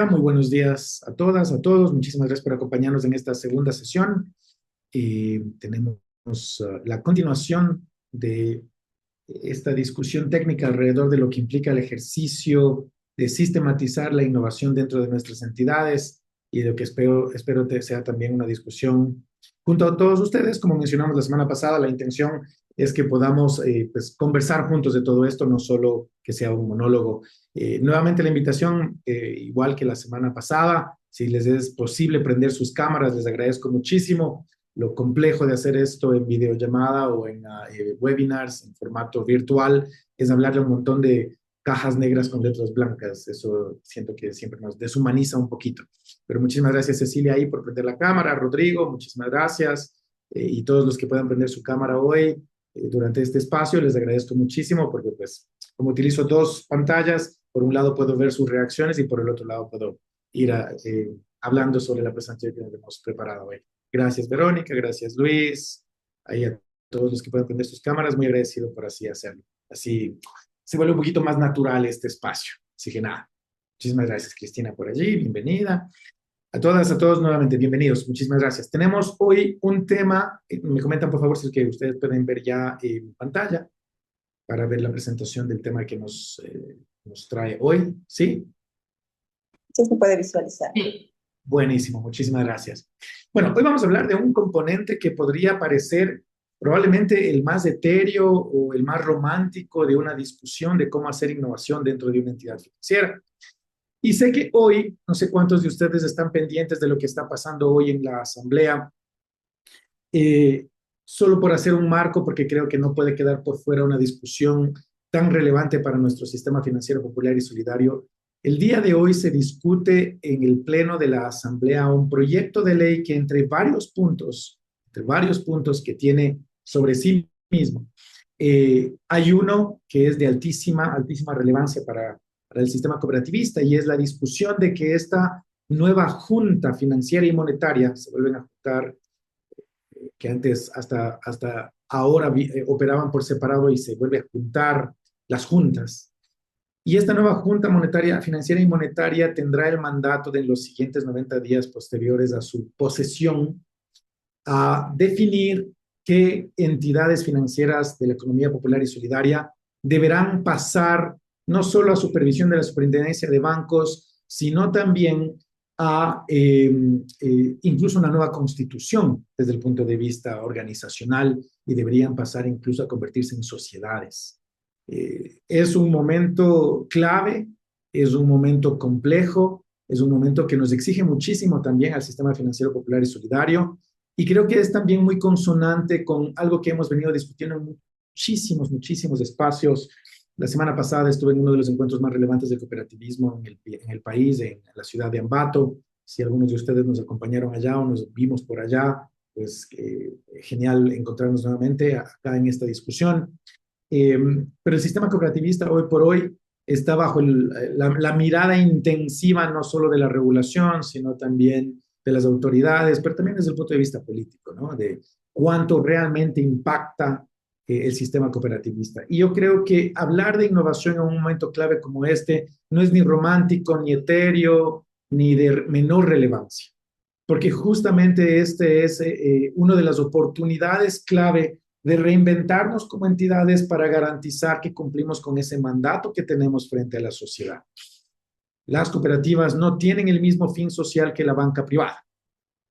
Muy buenos días a todas, a todos. Muchísimas gracias por acompañarnos en esta segunda sesión. Tenemos la continuación de esta discusión técnica alrededor de lo que implica el ejercicio de sistematizar la innovación dentro de nuestras entidades y de lo que espero que sea también una discusión junto a todos ustedes. Como mencionamos la semana pasada, la intención es que podamos pues, conversar juntos de todo esto, no solo que sea un monólogo. Nuevamente la invitación, igual que la semana pasada, si les es posible prender sus cámaras, les agradezco muchísimo. Lo complejo de hacer esto en videollamada o en webinars en formato virtual es hablarle a un montón de cajas negras con letras blancas. Eso siento que siempre nos deshumaniza un poquito. Pero muchísimas gracias, Cecilia, ahí por prender la cámara. Rodrigo, muchísimas gracias. Y todos los que puedan prender su cámara hoy durante este espacio, les agradezco muchísimo porque, pues, como utilizo dos pantallas, por un lado puedo ver sus reacciones y por el otro lado puedo ir hablando sobre la presentación que hemos preparado hoy. Gracias, Verónica, gracias, Luis. Ahí a todos los que puedan prender sus cámaras, muy agradecido por así hacerlo. Así se vuelve un poquito más natural este espacio. Así que nada, muchísimas gracias, Cristina, por allí, bienvenida. A todas, a todos nuevamente, bienvenidos, muchísimas gracias. Tenemos hoy un tema, me comentan por favor si es que ustedes pueden ver ya en pantalla para ver la presentación del tema que nos trae hoy, ¿sí? Sí, se puede visualizar. Sí. Buenísimo, muchísimas gracias. Bueno, hoy vamos a hablar de un componente que podría parecer probablemente el más etéreo o el más romántico de una discusión de cómo hacer innovación dentro de una entidad financiera. Y sé que hoy, no sé cuántos de ustedes están pendientes de lo que está pasando hoy en la asamblea, eh, solo por hacer un marco, porque creo que no puede quedar por fuera una discusión tan relevante para nuestro sistema financiero popular y solidario. El día de hoy se discute en el Pleno de la Asamblea un proyecto de ley que entre varios puntos que tiene sobre sí mismo, hay uno que es de altísima relevancia para el sistema cooperativista y es la discusión de que esta nueva junta financiera y monetaria, se vuelven a juntar que antes hasta ahora operaban por separado y se vuelve a juntar las juntas. Y esta nueva Junta Monetaria, Financiera y Monetaria tendrá el mandato de en los siguientes 90 días posteriores a su posesión a definir qué entidades financieras de la economía popular y solidaria deberán pasar no solo a supervisión de la superintendencia de bancos, sino también a incluso una nueva constitución desde el punto de vista organizacional y deberían pasar incluso a convertirse en sociedades. Es un momento clave, es un momento complejo, es un momento que nos exige muchísimo también al sistema financiero popular y solidario y creo que es también muy consonante con algo que hemos venido discutiendo en muchísimos espacios. La semana pasada estuve en uno de los encuentros más relevantes de cooperativismo en el país, en la ciudad de Ambato. Si algunos de ustedes nos acompañaron allá o nos vimos por allá, pues genial encontrarnos nuevamente acá en esta discusión. Pero el sistema cooperativista hoy por hoy está bajo la mirada intensiva no solo de la regulación, sino también de las autoridades, pero también desde el punto de vista político, ¿no? De cuánto realmente impacta el sistema cooperativista. Y yo creo que hablar de innovación en un momento clave como este no es ni romántico, ni etéreo, ni de menor relevancia, porque justamente este es una de las oportunidades clave de reinventarnos como entidades para garantizar que cumplimos con ese mandato que tenemos frente a la sociedad. Las cooperativas no tienen el mismo fin social que la banca privada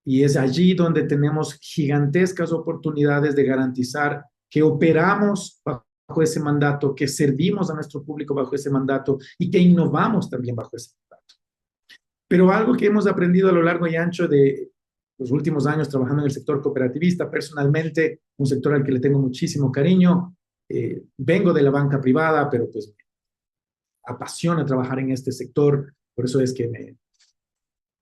y es allí donde tenemos gigantescas oportunidades de garantizar que operamos bajo ese mandato, que servimos a nuestro público bajo ese mandato y que innovamos también bajo ese mandato. Pero algo que hemos aprendido a lo largo y ancho de los últimos años trabajando en el sector cooperativista, personalmente, un sector al que le tengo muchísimo cariño, vengo de la banca privada, pero pues me apasiona trabajar en este sector, por eso es que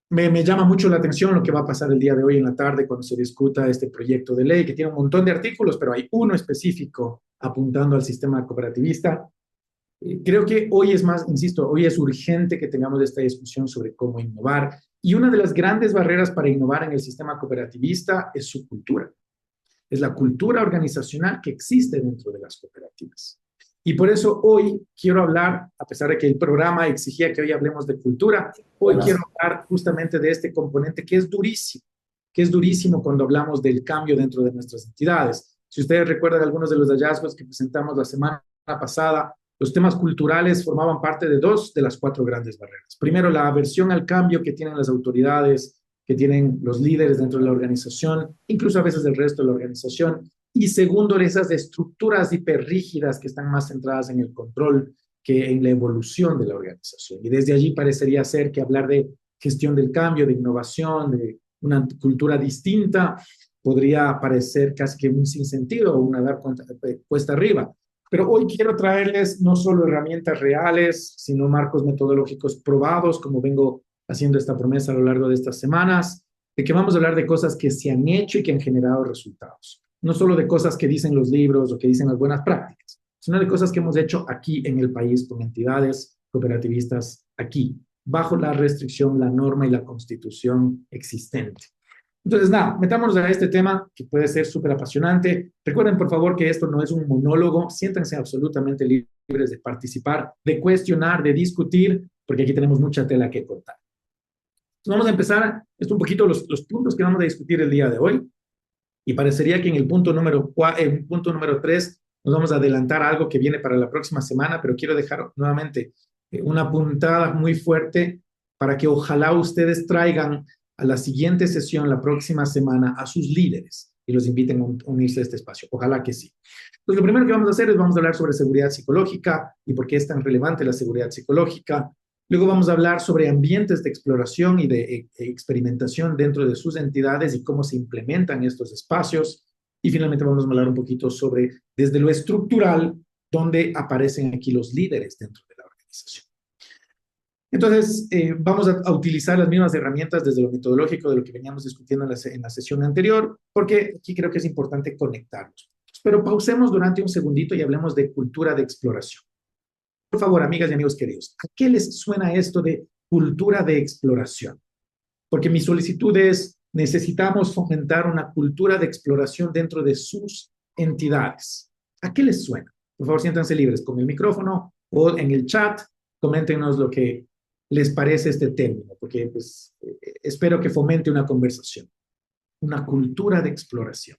me llama mucho la atención lo que va a pasar el día de hoy en la tarde cuando se discuta este proyecto de ley que tiene un montón de artículos, pero hay uno específico apuntando al sistema cooperativista. Creo que hoy es más, insisto, hoy es urgente que tengamos esta discusión sobre cómo innovar. Y una de las grandes barreras para innovar en el sistema cooperativista es su cultura. Es la cultura organizacional que existe dentro de las cooperativas. Y por eso hoy quiero hablar, a pesar de que el programa exigía que hoy hablemos de cultura, hoy quiero hablar justamente de este componente que es durísimo cuando hablamos del cambio dentro de nuestras entidades. Si ustedes recuerdan algunos de los hallazgos que presentamos la semana pasada, los temas culturales formaban parte de dos de las cuatro grandes barreras. Primero, la aversión al cambio que tienen las autoridades, que tienen los líderes dentro de la organización, incluso a veces el resto de la organización. Y segundo, esas estructuras hiperrígidas que están más centradas en el control que en la evolución de la organización. Y desde allí parecería ser que hablar de gestión del cambio, de innovación, de una cultura distinta, podría parecer casi que un sinsentido o una dar cuesta arriba. Pero hoy quiero traerles no solo herramientas reales, sino marcos metodológicos probados, como vengo haciendo esta promesa a lo largo de estas semanas, de que vamos a hablar de cosas que se han hecho y que han generado resultados. No solo de cosas que dicen los libros o que dicen las buenas prácticas, sino de cosas que hemos hecho aquí en el país con entidades cooperativistas aquí, bajo la restricción, la norma y la constitución existente. Entonces, nada, metámonos a este tema que puede ser súper apasionante. Recuerden, por favor, que esto no es un monólogo. Siéntanse absolutamente libres de participar, de cuestionar, de discutir, porque aquí tenemos mucha tela que cortar. Entonces, vamos a empezar un poquito los puntos que vamos a discutir el día de hoy. Y parecería que en el punto número 3 nos vamos a adelantar a algo que viene para la próxima semana, pero quiero dejar nuevamente una puntada muy fuerte para que ojalá ustedes traigan a la siguiente sesión, la próxima semana, a sus líderes y los inviten a unirse a este espacio. Ojalá que sí. Entonces, lo primero que vamos a hacer es vamos a hablar sobre seguridad psicológica y por qué es tan relevante la seguridad psicológica. Luego vamos a hablar sobre ambientes de exploración y de experimentación dentro de sus entidades y cómo se implementan estos espacios. Y finalmente vamos a hablar un poquito sobre, desde lo estructural, dónde aparecen aquí los líderes dentro de la organización. Entonces, vamos a utilizar las mismas herramientas desde lo metodológico de lo que veníamos discutiendo en la sesión anterior, porque aquí creo que es importante conectarnos. Pero pausemos durante un segundito y hablemos de cultura de exploración. Por favor, amigas y amigos queridos, ¿a qué les suena esto de cultura de exploración? Porque mi solicitud es, necesitamos fomentar una cultura de exploración dentro de sus entidades. ¿A qué les suena? Por favor, siéntanse libres con el micrófono o en el chat, coméntenos lo que les parece este término, porque pues, espero que fomente una conversación. Una cultura de exploración.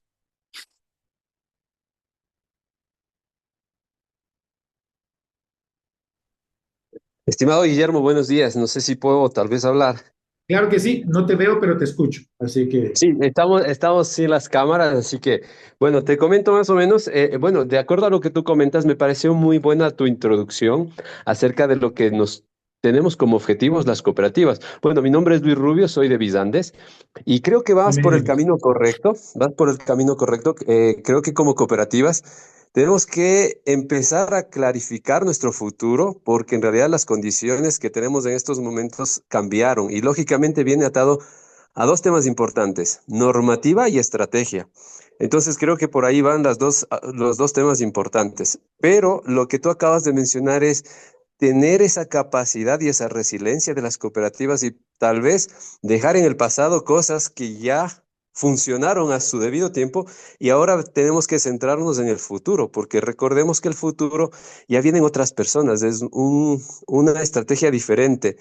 Estimado Guillermo, buenos días. No sé si puedo tal vez hablar. Claro que sí, no te veo, pero te escucho. Así que Sí, estamos sin las cámaras, así que, bueno, te comento más o menos, bueno, de acuerdo a lo que tú comentas, me pareció muy buena tu introducción acerca de lo que nos tenemos como objetivos las cooperativas. Bueno, mi nombre es Luis Rubio, soy de Visandes y creo que vas por el bienvenido. camino correcto, vas por el camino correcto. Creo que como cooperativas tenemos que empezar a clarificar nuestro futuro porque en realidad las condiciones que tenemos en estos momentos cambiaron y lógicamente viene atado a dos temas importantes, normativa y estrategia. Entonces creo que por ahí van los dos temas importantes. Pero lo que tú acabas de mencionar es tener esa capacidad y esa resiliencia de las cooperativas y tal vez dejar en el pasado cosas que ya funcionaron a su debido tiempo y ahora tenemos que centrarnos en el futuro, porque recordemos que el futuro ya vienen otras personas, es una estrategia diferente.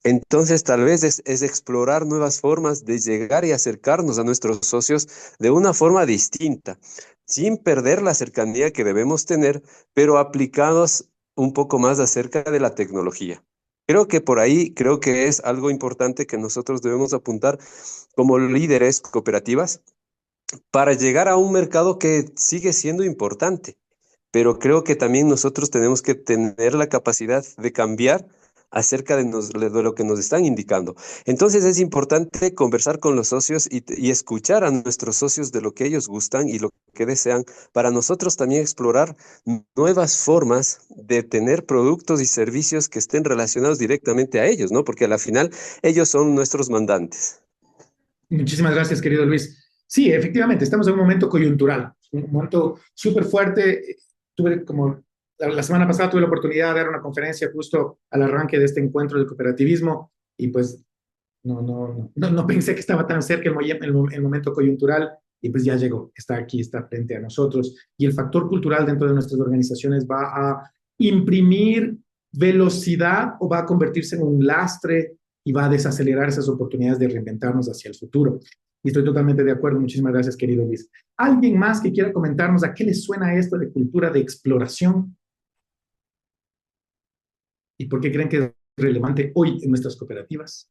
Entonces, tal vez es explorar nuevas formas de llegar y acercarnos a nuestros socios de una forma distinta, sin perder la cercanía que debemos tener, pero aplicados un poco más acerca de la tecnología. Creo que por ahí, creo que es algo importante que nosotros debemos apuntar como líderes cooperativas para llegar a un mercado que sigue siendo importante, pero creo que también nosotros tenemos que tener la capacidad de cambiar acerca de lo que nos están indicando. Entonces es importante conversar con los socios y escuchar a nuestros socios de lo que ellos gustan y lo que desean, para nosotros también explorar nuevas formas de tener productos y servicios que estén relacionados directamente a ellos, ¿no? Porque a la final ellos son nuestros mandantes. Muchísimas gracias, querido Luis. Sí, efectivamente, estamos en un momento coyuntural, un momento súper fuerte. Tuve como la semana pasada tuve la oportunidad de dar una conferencia justo al arranque de este encuentro del cooperativismo y pues no pensé que estaba tan cerca el momento coyuntural y pues ya llegó, está aquí, está frente a nosotros. Y el factor cultural dentro de nuestras organizaciones va a imprimir velocidad o va a convertirse en un lastre y va a desacelerar esas oportunidades de reinventarnos hacia el futuro. Y estoy totalmente de acuerdo. Muchísimas gracias, querido Luis. ¿Alguien más que quiera comentarnos a qué le suena esto de cultura de exploración? ¿Y por qué creen que es relevante hoy en nuestras cooperativas?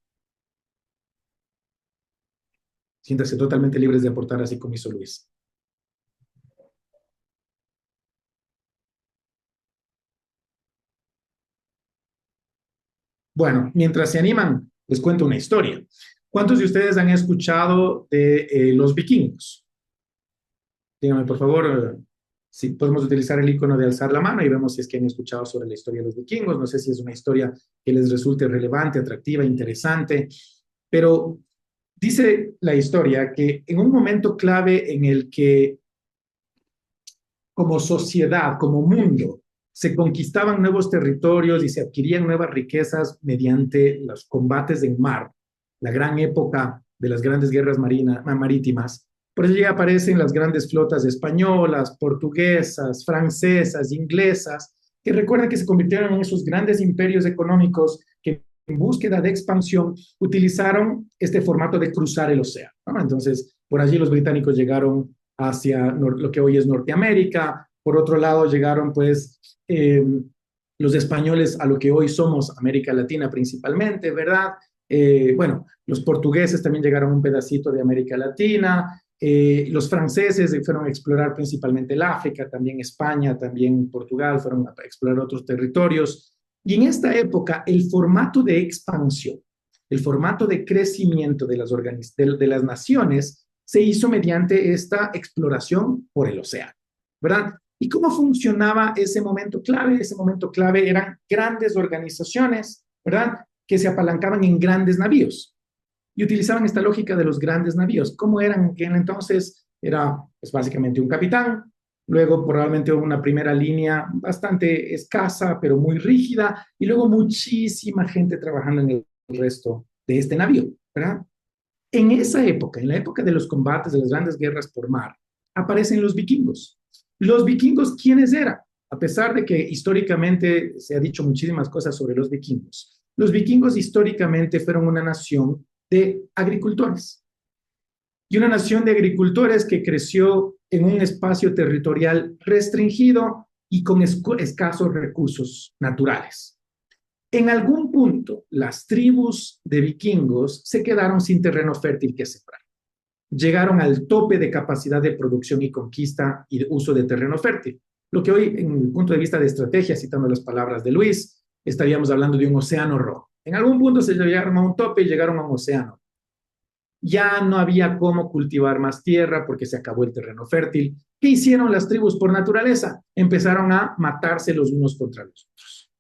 Siéntanse totalmente libres de aportar, así como hizo Luis. Bueno, mientras se animan, les cuento una historia. ¿Cuántos de ustedes han escuchado de los vikingos? Díganme, por favor, si podemos utilizar el icono de alzar la mano y vemos si es que han escuchado sobre la historia de los vikingos. No sé si es una historia que les resulte relevante, atractiva, interesante, pero dice la historia que en un momento clave en el que como sociedad, como mundo, se conquistaban nuevos territorios y se adquirían nuevas riquezas mediante los combates en mar, la gran época de las grandes guerras marítimas. Por eso ya aparecen las grandes flotas españolas, portuguesas, francesas, inglesas, que recuerdan que se convirtieron en esos grandes imperios económicos que en búsqueda de expansión utilizaron este formato de cruzar el océano, ¿no? Entonces, por allí los británicos llegaron hacia lo que hoy es Norteamérica. Por otro lado, llegaron pues los españoles a lo que hoy somos América Latina principalmente, ¿verdad? Bueno, los portugueses también llegaron a un pedacito de América Latina, los franceses fueron a explorar principalmente el África, también España, también Portugal, fueron a explorar otros territorios. Y en esta época, el formato de expansión, el formato de crecimiento de las naciones se hizo mediante esta exploración por el océano, ¿verdad? ¿Y cómo funcionaba ese momento clave? Ese momento clave eran grandes organizaciones, ¿verdad? Que se apalancaban en grandes navíos y utilizaban esta lógica de los grandes navíos. ¿Cómo eran? Que entonces era pues, básicamente un capitán, luego probablemente una primera línea bastante escasa, pero muy rígida, y luego muchísima gente trabajando en el resto de este navío, ¿verdad? En esa época, en la época de los combates, de las grandes guerras por mar, aparecen los vikingos. Los vikingos, ¿quiénes eran? A pesar de que históricamente se ha dicho muchísimas cosas sobre los vikingos históricamente fueron una nación de agricultores. Y una nación de agricultores que creció en un espacio territorial restringido y con escasos recursos naturales. En algún punto, las tribus de vikingos se quedaron sin terreno fértil que sembrar. Llegaron al tope de capacidad de producción y conquista y de uso de terreno fértil. Lo que hoy, en el punto de vista de estrategia, citando las palabras de Luis, estaríamos hablando de un océano rojo. En algún punto se llegaron a un tope y llegaron a un océano. Ya no había cómo cultivar más tierra porque se acabó el terreno fértil. ¿Qué hicieron las tribus por naturaleza? Empezaron a matarse los unos contra los otros.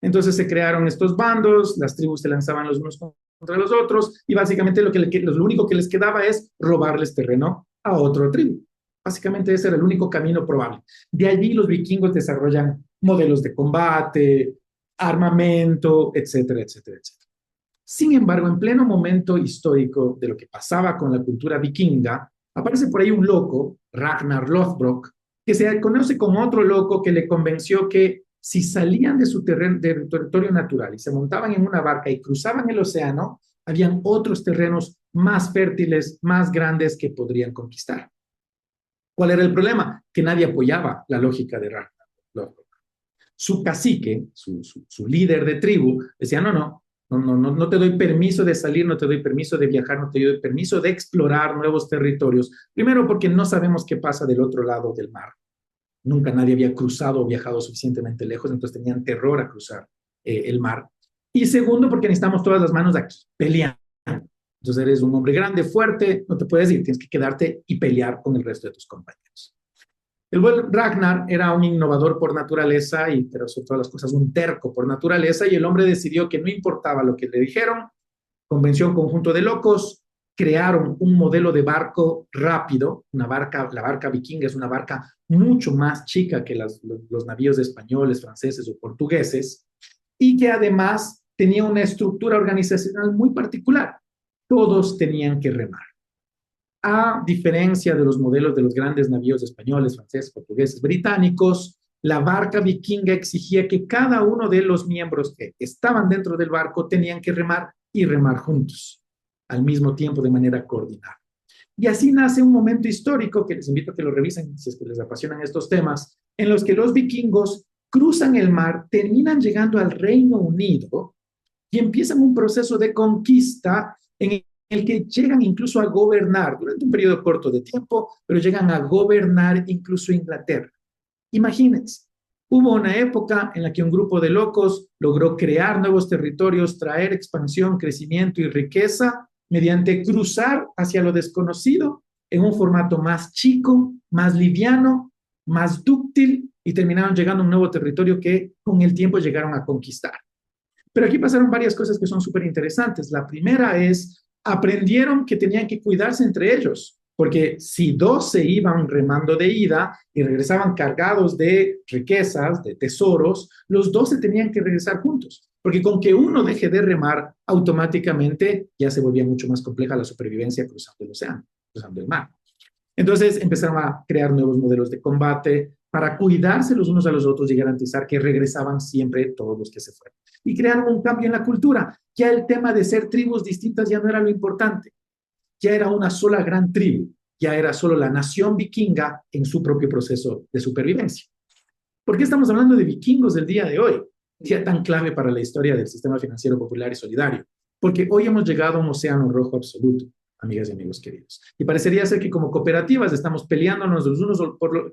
Entonces se crearon estos bandos, las tribus se lanzaban los unos contra los otros y básicamente lo único que les quedaba es robarles terreno a otra tribu. Básicamente ese era el único camino probable. De allí los vikingos desarrollan modelos de combate, armamento, etcétera, etcétera, etcétera. Sin embargo, en pleno momento histórico de lo que pasaba con la cultura vikinga, aparece por ahí un loco, Ragnar Lothbrok, que se conoce como otro loco que le convenció que si salían de su territorio natural y se montaban en una barca y cruzaban el océano, habían otros terrenos más fértiles, más grandes que podrían conquistar. ¿Cuál era el problema? Que nadie apoyaba la lógica de Ragnar Lothbrok. Su cacique, su líder de tribu, decía, no te doy permiso de salir, no te doy permiso de viajar, no te doy permiso de explorar nuevos territorios. Primero porque no sabemos qué pasa del otro lado del mar. Nunca nadie había cruzado o viajado suficientemente lejos, entonces tenían terror a cruzar el mar. Y segundo, porque necesitamos todas las manos aquí, peleando. Entonces eres un hombre grande, fuerte, no te puedes ir, tienes que quedarte y pelear con el resto de tus compañeros. El buen Ragnar era un innovador por naturaleza, pero sobre todas las cosas un terco por naturaleza, y el hombre decidió que no importaba lo que le dijeron, convenció a un conjunto de locos, crearon un modelo de barco rápido, la barca vikinga es una barca mucho más chica que los navíos españoles, franceses o portugueses, y que además tenía una estructura organizacional muy particular. Todos tenían que remar. A diferencia de los modelos de los grandes navíos españoles, franceses, portugueses, británicos, la barca vikinga exigía que cada uno de los miembros que estaban dentro del barco tenían que remar y remar juntos, al mismo tiempo de manera coordinada. Y así nace un momento histórico que les invito a que lo revisen si es que les apasionan estos temas, en los que los vikingos cruzan el mar, terminan llegando al Reino Unido y empiezan un proceso de conquista en el que llegan incluso a gobernar durante un periodo corto de tiempo, pero llegan a gobernar incluso Inglaterra. Imagínense, hubo una época en la que un grupo de locos logró crear nuevos territorios, traer expansión, crecimiento y riqueza mediante cruzar hacia lo desconocido en un formato más chico, más liviano, más dúctil y terminaron llegando a un nuevo territorio que con el tiempo llegaron a conquistar. Pero aquí pasaron varias cosas que son súper interesantes. La primera es, aprendieron que tenían que cuidarse entre ellos, porque si dos se iban remando de ida y regresaban cargados de riquezas, de tesoros, los dos se tenían que regresar juntos, porque con que uno deje de remar, automáticamente ya se volvía mucho más compleja la supervivencia cruzando el océano, cruzando el mar. Entonces empezaron a crear nuevos modelos de combate para cuidarse los unos a los otros y garantizar que regresaban siempre todos los que se fueron. Y crearon un cambio en la cultura. Ya el tema de ser tribus distintas ya no era lo importante. Ya era una sola gran tribu. Ya era solo la nación vikinga en su propio proceso de supervivencia. ¿Por qué estamos hablando de vikingos del día de hoy? Día tan clave para la historia del sistema financiero popular y solidario. Porque hoy hemos llegado a un océano rojo absoluto, amigas y amigos queridos. Y parecería ser que como cooperativas estamos peleándonos los unos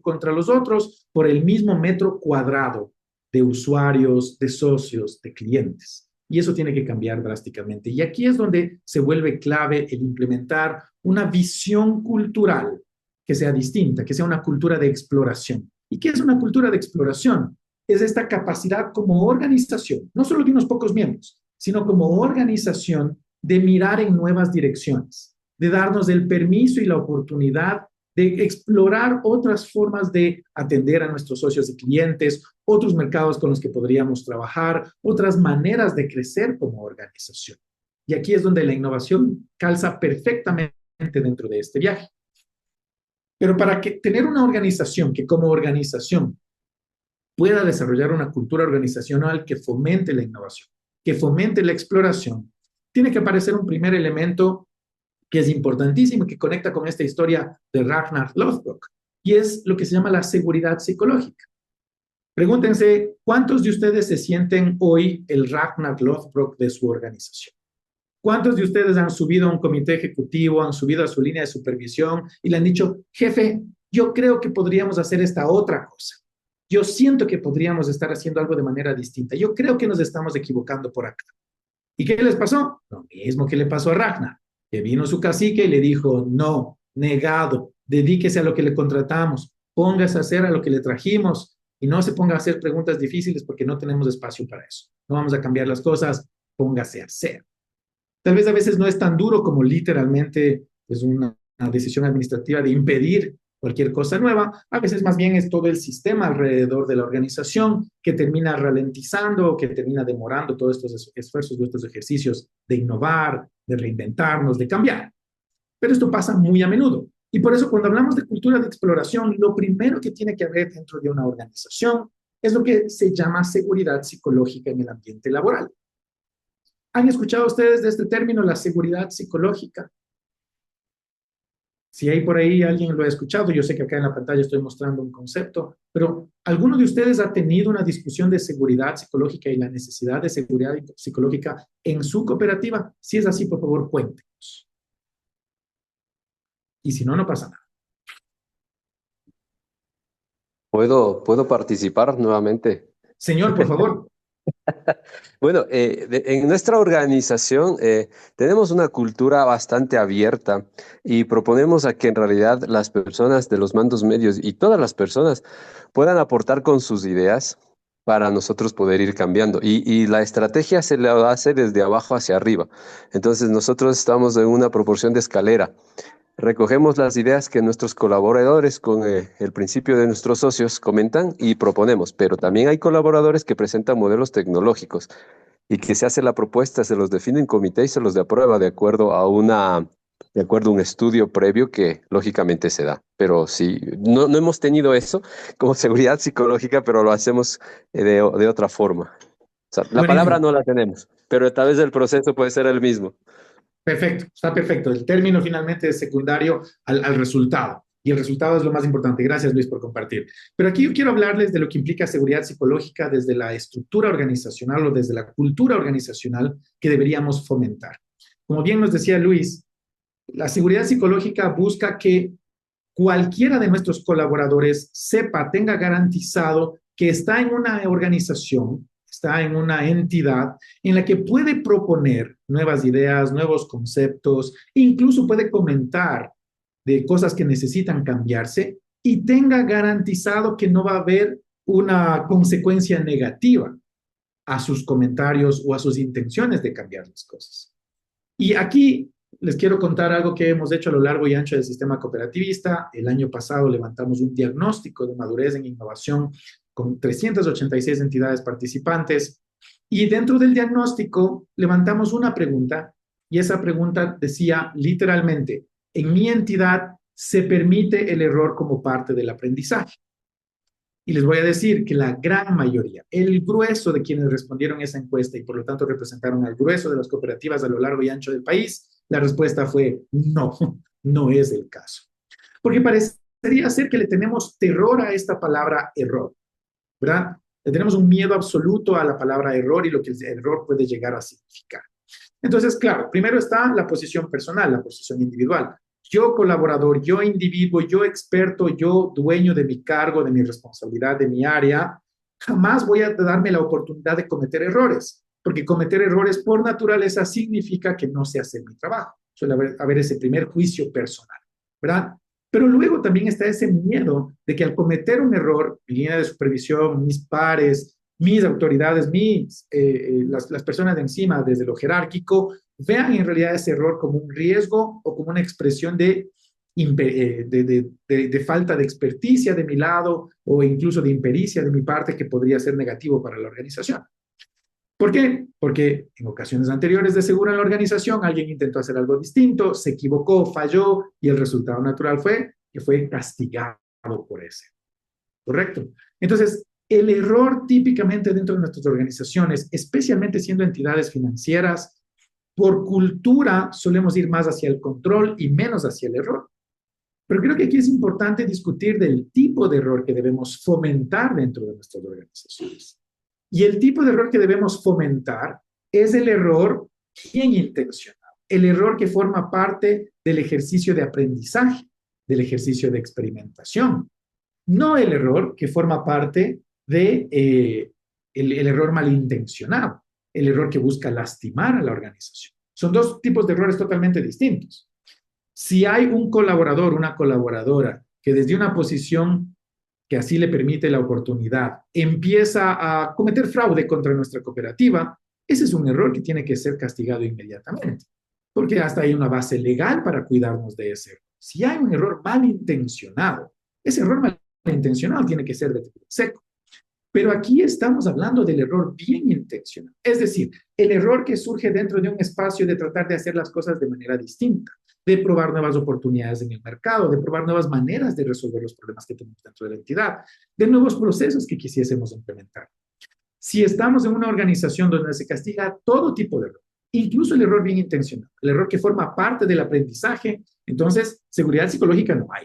contra los otros por el mismo metro cuadrado de usuarios, de socios, de clientes. Y eso tiene que cambiar drásticamente. Y aquí es donde se vuelve clave el implementar una visión cultural que sea distinta, que sea una cultura de exploración. ¿Y qué es una cultura de exploración? Es esta capacidad como organización, no solo de unos pocos miembros, sino como organización de mirar en nuevas direcciones, de darnos el permiso y la oportunidad de explorar otras formas de atender a nuestros socios y clientes, otros mercados con los que podríamos trabajar, otras maneras de crecer como organización. Y aquí es donde la innovación calza perfectamente dentro de este viaje. Pero para tener una organización que como organización pueda desarrollar una cultura organizacional que fomente la innovación, que fomente la exploración, tiene que aparecer un primer elemento que es importantísimo y que conecta con esta historia de Ragnar Lothbrok, y es lo que se llama la seguridad psicológica. Pregúntense, ¿cuántos de ustedes se sienten hoy el Ragnar Lothbrok de su organización? ¿Cuántos de ustedes han subido a un comité ejecutivo, han subido a su línea de supervisión y le han dicho, jefe, yo creo que podríamos hacer esta otra cosa? Yo siento que podríamos estar haciendo algo de manera distinta. Yo creo que nos estamos equivocando por acá. ¿Y qué les pasó? Lo mismo que le pasó a Ragnar, que vino su cacique y le dijo, no, negado, dedíquese a lo que le contratamos, póngase a hacer a lo que le trajimos y no se ponga a hacer preguntas difíciles porque no tenemos espacio para eso. No vamos a cambiar las cosas, póngase a hacer. Tal vez a veces no es tan duro como literalmente pues una decisión administrativa de impedir cualquier cosa nueva, a veces más bien es todo el sistema alrededor de la organización que termina ralentizando, que termina demorando todos estos esfuerzos, estos ejercicios de innovar, de reinventarnos, de cambiar. Pero esto pasa muy a menudo. Y por eso cuando hablamos de cultura de exploración, lo primero que tiene que haber dentro de una organización es lo que se llama seguridad psicológica en el ambiente laboral. ¿Han escuchado ustedes de este término, la seguridad psicológica? Si hay por ahí alguien lo ha escuchado, yo sé que acá en la pantalla estoy mostrando un concepto, pero ¿alguno de ustedes ha tenido una discusión de seguridad psicológica y la necesidad de seguridad psicológica en su cooperativa? Si es así, por favor, cuéntenos. Y si no, no pasa nada. ¿Puedo participar nuevamente? Señor, por favor. Bueno, en nuestra organización tenemos una cultura bastante abierta y proponemos a que en realidad las personas de los mandos medios y todas las personas puedan aportar con sus ideas para nosotros poder ir cambiando. Y la estrategia se la hace desde abajo hacia arriba. Entonces nosotros estamos en una proporción de escalera. Recogemos las ideas que nuestros colaboradores, con el principio de nuestros socios, comentan y proponemos, pero también hay colaboradores que presentan modelos tecnológicos y que se hace la propuesta, se los define en comité y se los aprueba de acuerdo a una de acuerdo a un estudio previo que lógicamente se da. Pero sí, no hemos tenido eso como seguridad psicológica, pero lo hacemos de otra forma. O sea, la palabra Buenísimo. no la tenemos, pero a través del proceso puede ser el mismo. Perfecto, está perfecto. El término finalmente es secundario al resultado. Y el resultado es lo más importante. Gracias, Luis, por compartir. Pero aquí yo quiero hablarles de lo que implica seguridad psicológica desde la estructura organizacional o desde la cultura organizacional que deberíamos fomentar. Como bien nos decía Luis, la seguridad psicológica busca que cualquiera de nuestros colaboradores sepa, tenga garantizado que está en una organización, está en una entidad en la que puede proponer nuevas ideas, nuevos conceptos, incluso puede comentar de cosas que necesitan cambiarse y tenga garantizado que no va a haber una consecuencia negativa a sus comentarios o a sus intenciones de cambiar las cosas. Y aquí les quiero contar algo que hemos hecho a lo largo y ancho del sistema cooperativista. El año pasado levantamos un diagnóstico de madurez en innovación con 386 entidades participantes y dentro del diagnóstico levantamos una pregunta y esa pregunta decía literalmente, en mi entidad se permite el error como parte del aprendizaje. Y les voy a decir que la gran mayoría, el grueso de quienes respondieron esa encuesta y por lo tanto representaron al grueso de las cooperativas a lo largo y ancho del país, la respuesta fue no, no es el caso. Porque parecería ser que le tenemos terror a esta palabra error, ¿verdad? Le tenemos un miedo absoluto a la palabra error y lo que el error puede llegar a significar. Entonces, claro, primero está la posición personal, la posición individual. Yo colaborador, yo individuo, yo experto, yo dueño de mi cargo, de mi responsabilidad, de mi área, jamás voy a darme la oportunidad de cometer errores, porque cometer errores por naturaleza significa que no sé hacer mi trabajo. Suele haber ese primer juicio personal, ¿verdad? Pero luego también está ese miedo de que al cometer un error, mi línea de supervisión, mis pares, mis autoridades, las personas de encima, desde lo jerárquico, vean en realidad ese error como un riesgo o como una expresión de falta de experticia de mi lado o incluso de impericia de mi parte que podría ser negativo para la organización. ¿Por qué? Porque en ocasiones anteriores de seguro en la organización alguien intentó hacer algo distinto, se equivocó, falló y el resultado natural fue que fue castigado por ese. ¿Correcto? Entonces, el error típicamente dentro de nuestras organizaciones, especialmente siendo entidades financieras, por cultura solemos ir más hacia el control y menos hacia el error. Pero creo que aquí es importante discutir del tipo de error que debemos fomentar dentro de nuestras organizaciones. Y el tipo de error que debemos fomentar es el error bien intencionado, el error que forma parte del ejercicio de aprendizaje, del ejercicio de experimentación, no el error que forma parte de el error malintencionado, el error que busca lastimar a la organización. Son dos tipos de errores totalmente distintos. Si hay un colaborador, una colaboradora, que desde una posición que así le permite la oportunidad, empieza a cometer fraude contra nuestra cooperativa, ese es un error que tiene que ser castigado inmediatamente, porque hasta hay una base legal para cuidarnos de ese error. Si hay un error malintencionado, ese error malintencionado tiene que ser de seco. Pero aquí estamos hablando del error bien intencionado. Es decir, el error que surge dentro de un espacio de tratar de hacer las cosas de manera distinta, de probar nuevas oportunidades en el mercado, de probar nuevas maneras de resolver los problemas que tenemos dentro de la entidad, de nuevos procesos que quisiésemos implementar. Si estamos en una organización donde se castiga todo tipo de error, incluso el error bien intencionado, el error que forma parte del aprendizaje, entonces seguridad psicológica no hay.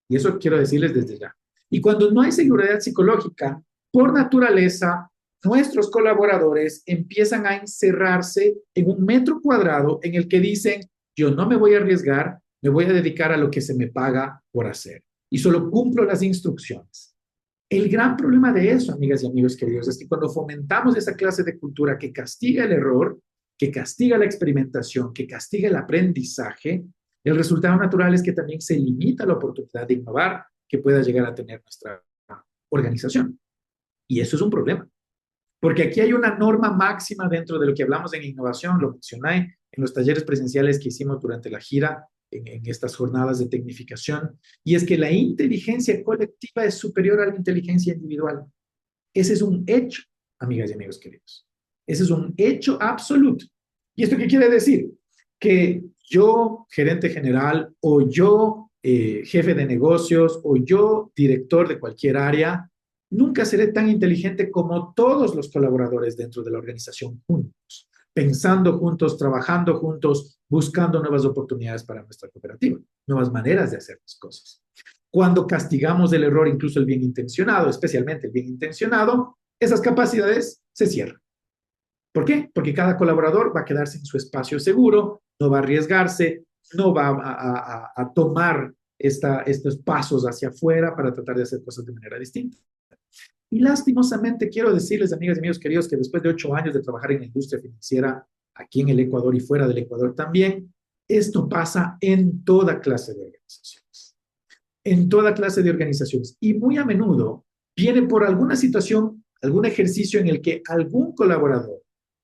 Y eso quiero decirles desde ya. Y cuando no hay seguridad psicológica, por naturaleza, nuestros colaboradores empiezan a encerrarse en un metro cuadrado en el que dicen, yo no me voy a arriesgar, me voy a dedicar a lo que se me paga por hacer. Y solo cumplo las instrucciones. El gran problema de eso, amigas y amigos queridos, es que cuando fomentamos esa clase de cultura que castiga el error, que castiga la experimentación, que castiga el aprendizaje, el resultado natural es que también se limita la oportunidad de innovar que pueda llegar a tener nuestra organización. Y eso es un problema, porque aquí hay una norma máxima dentro de lo que hablamos en innovación, lo mencioné en los talleres presenciales que hicimos durante la gira, en estas jornadas de tecnificación, y es que la inteligencia colectiva es superior a la inteligencia individual. Ese es un hecho, amigas y amigos queridos. Ese es un hecho absoluto. ¿Y esto qué quiere decir? Que yo gerente general o yo jefe de negocios o yo director de cualquier área, nunca seré tan inteligente como todos los colaboradores dentro de la organización juntos, pensando juntos, trabajando juntos, buscando nuevas oportunidades para nuestra cooperativa, nuevas maneras de hacer las cosas. Cuando castigamos el error, incluso el bien intencionado, especialmente el bien intencionado, esas capacidades se cierran. ¿Por qué? Porque cada colaborador va a quedarse en su espacio seguro, no va a arriesgarse, no va a tomar estos pasos hacia afuera para tratar de hacer cosas de manera distinta. Y lastimosamente quiero decirles, amigas y amigos queridos, que después de 8 años de trabajar en la industria financiera, aquí en el Ecuador y fuera del Ecuador también, esto pasa en toda clase de organizaciones. En toda clase de organizaciones. Y muy a menudo viene por alguna situación, algún ejercicio en el que algún colaborador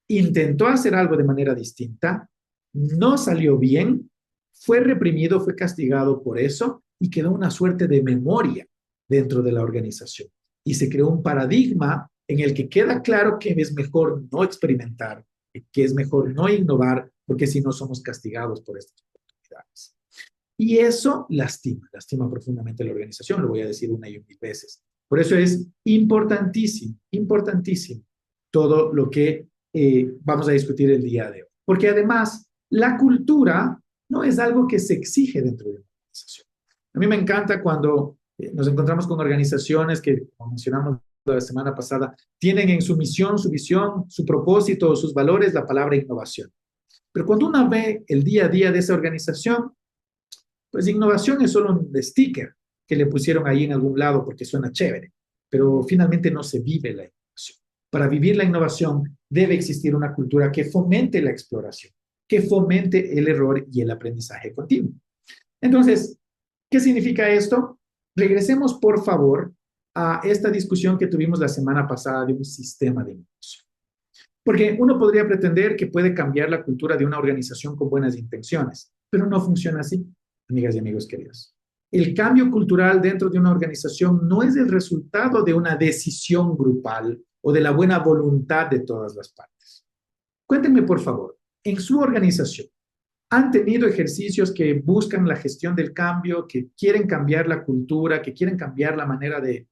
intentó hacer algo de manera distinta, no salió bien, fue reprimido, fue castigado por eso y quedó una suerte de memoria dentro de la organización. Y se creó un paradigma en el que queda claro que es mejor no experimentar, que es mejor no innovar, porque si no somos castigados por estas oportunidades. Y eso lastima profundamente a la organización, lo voy a decir una y mil veces. Por eso es importantísimo, importantísimo todo lo que vamos a discutir el día de hoy. Porque además, la cultura no es algo que se exige dentro de una organización. A mí me encanta cuando nos encontramos con organizaciones que, como mencionamos la semana pasada, tienen en su misión, su visión, su propósito, sus valores, la palabra innovación. Pero cuando uno ve el día a día de esa organización, pues innovación es solo un sticker que le pusieron ahí en algún lado porque suena chévere, pero finalmente no se vive la innovación. Para vivir la innovación debe existir una cultura que fomente la exploración, que fomente el error y el aprendizaje continuo. Entonces, ¿qué significa esto? Regresemos, por favor, a esta discusión que tuvimos la semana pasada de un sistema de innovación. Porque uno podría pretender que puede cambiar la cultura de una organización con buenas intenciones, pero no funciona así, amigas y amigos queridos. El cambio cultural dentro de una organización no es el resultado de una decisión grupal o de la buena voluntad de todas las partes. Cuéntenme, por favor, en su organización, ¿han tenido ejercicios que buscan la gestión del cambio, que quieren cambiar la cultura, que quieren cambiar la manera de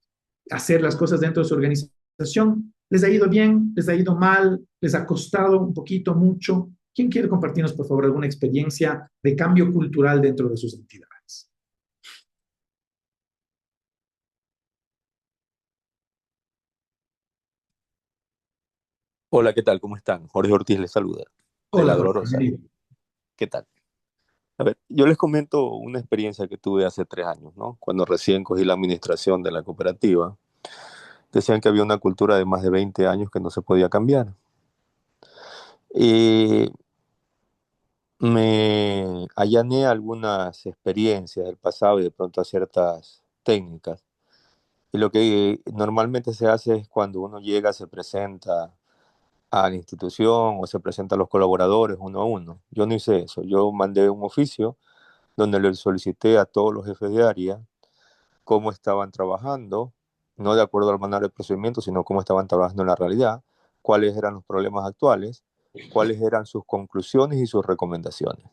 hacer las cosas dentro de su organización? ¿Les ha ido bien? ¿Les ha ido mal? ¿Les ha costado un poquito, mucho? ¿Quién quiere compartirnos, por favor, alguna experiencia de cambio cultural dentro de sus entidades? Hola, ¿qué tal? ¿Cómo están? Jorge Ortiz les saluda, de Hola, La Jorge, Dolorosa. bienvenido. ¿Qué tal? A ver, yo les comento una experiencia que tuve hace 3 años, ¿no? Cuando recién cogí la administración de la cooperativa, decían que había una cultura de más de 20 años que no se podía cambiar. Y me allané a algunas experiencias del pasado y de pronto a ciertas técnicas. Y lo que normalmente se hace es cuando uno llega, se presenta a la institución o se presenta a los colaboradores uno a uno. Yo no hice eso. Yo mandé un oficio donde le solicité a todos los jefes de área cómo estaban trabajando, no de acuerdo al manual de procedimiento, sino cómo estaban trabajando en la realidad, cuáles eran los problemas actuales, cuáles eran sus conclusiones y sus recomendaciones.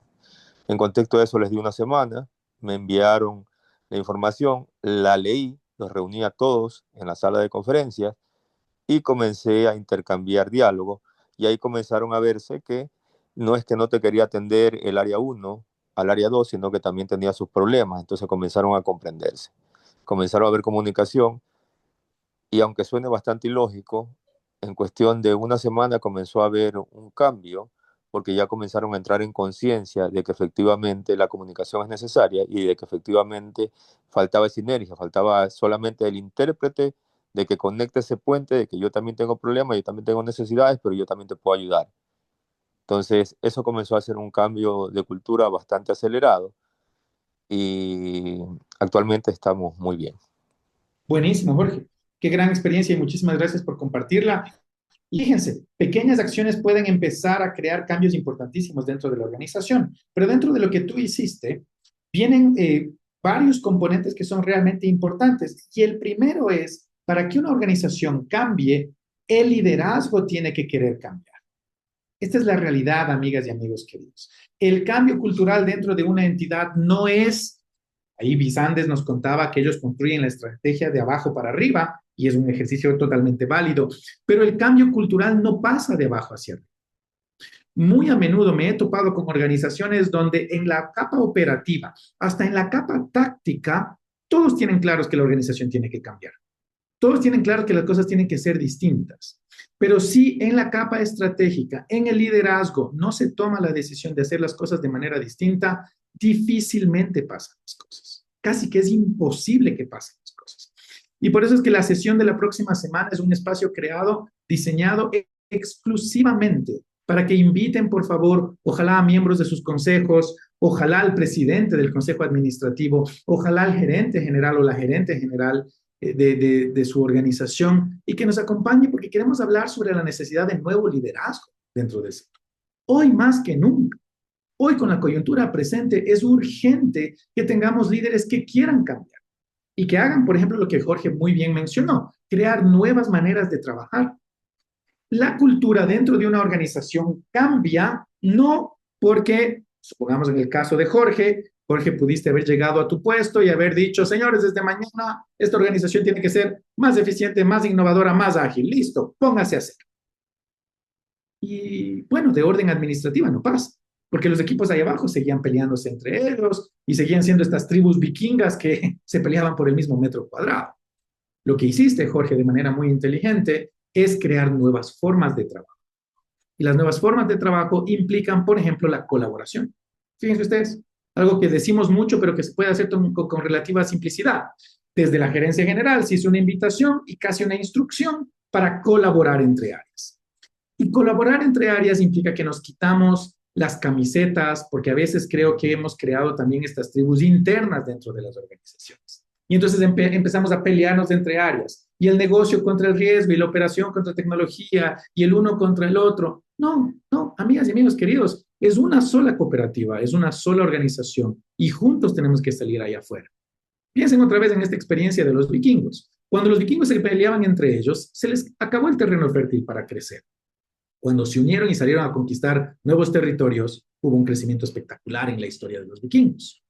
En contexto de eso les di una semana, me enviaron la información, la leí, los reuní a todos en la sala de conferencias y comencé a intercambiar diálogo y ahí comenzaron a verse que no es que no te quería atender el área 1 al área 2, sino que también tenía sus problemas, entonces comenzaron a comprenderse, comenzaron a haber comunicación y aunque suene bastante ilógico, en cuestión de una semana comenzó a haber un cambio porque ya comenzaron a entrar en conciencia de que efectivamente la comunicación es necesaria y de que efectivamente faltaba sinergia, faltaba solamente el intérprete de que conecte ese puente, de que yo también tengo problemas, yo también tengo necesidades, pero yo también te puedo ayudar. Entonces, eso comenzó a ser un cambio de cultura bastante acelerado y actualmente estamos muy bien. Buenísimo, Jorge. Qué gran experiencia y muchísimas gracias por compartirla. Y fíjense, pequeñas acciones pueden empezar a crear cambios importantísimos dentro de la organización, pero dentro de lo que tú hiciste, vienen varios componentes que son realmente importantes. Y el primero es, para que una organización cambie, el liderazgo tiene que querer cambiar. Esta es la realidad, amigas y amigos queridos. El cambio cultural dentro de una entidad no es, ahí Bisandes nos contaba que ellos construyen la estrategia de abajo para arriba y es un ejercicio totalmente válido, pero el cambio cultural no pasa de abajo hacia arriba. Muy a menudo me he topado con organizaciones donde en la capa operativa, hasta en la capa táctica, todos tienen claros que la organización tiene que cambiar. Todos tienen claro que las cosas tienen que ser distintas. Pero si en la capa estratégica, en el liderazgo, no se toma la decisión de hacer las cosas de manera distinta, difícilmente pasan las cosas. Casi que es imposible que pasen las cosas. Y por eso es que la sesión de la próxima semana es un espacio creado, diseñado exclusivamente para que inviten, por favor, ojalá a miembros de sus consejos, ojalá al presidente del consejo administrativo, ojalá al gerente general o la gerente general de su organización y que nos acompañe porque queremos hablar sobre la necesidad de nuevo liderazgo dentro del sector. Hoy más que nunca, hoy con la coyuntura presente, es urgente que tengamos líderes que quieran cambiar y que hagan, por ejemplo, lo que Jorge muy bien mencionó, crear nuevas maneras de trabajar. La cultura dentro de una organización cambia no porque, supongamos en el caso de Jorge, pudiste haber llegado a tu puesto y haber dicho, señores, desde mañana esta organización tiene que ser más eficiente, más innovadora, más ágil. Listo, póngase a hacer. Y bueno, de orden administrativa no pasa, porque los equipos ahí abajo seguían peleándose entre ellos y seguían siendo estas tribus vikingas que se peleaban por el mismo metro cuadrado. Lo que hiciste, Jorge, de manera muy inteligente, es crear nuevas formas de trabajo. Y las nuevas formas de trabajo implican, por ejemplo, la colaboración. Fíjense ustedes, algo que decimos mucho, pero que se puede hacer con relativa simplicidad. Desde la gerencia general se hizo una invitación y casi una instrucción para colaborar entre áreas. Y colaborar entre áreas implica que nos quitamos las camisetas, porque a veces creo que hemos creado también estas tribus internas dentro de las organizaciones. Y entonces empezamos a pelearnos entre áreas. Y el negocio contra el riesgo, y la operación contra tecnología, y el uno contra el otro. No, no, amigas y amigos queridos, es una sola cooperativa, es una sola organización, y juntos tenemos que salir allá afuera. Piensen otra vez en esta experiencia de los vikingos. Cuando los vikingos se peleaban entre ellos, se les acabó el terreno fértil para crecer. Cuando se unieron y salieron a conquistar nuevos territorios, hubo un crecimiento espectacular en la historia de los vikingos.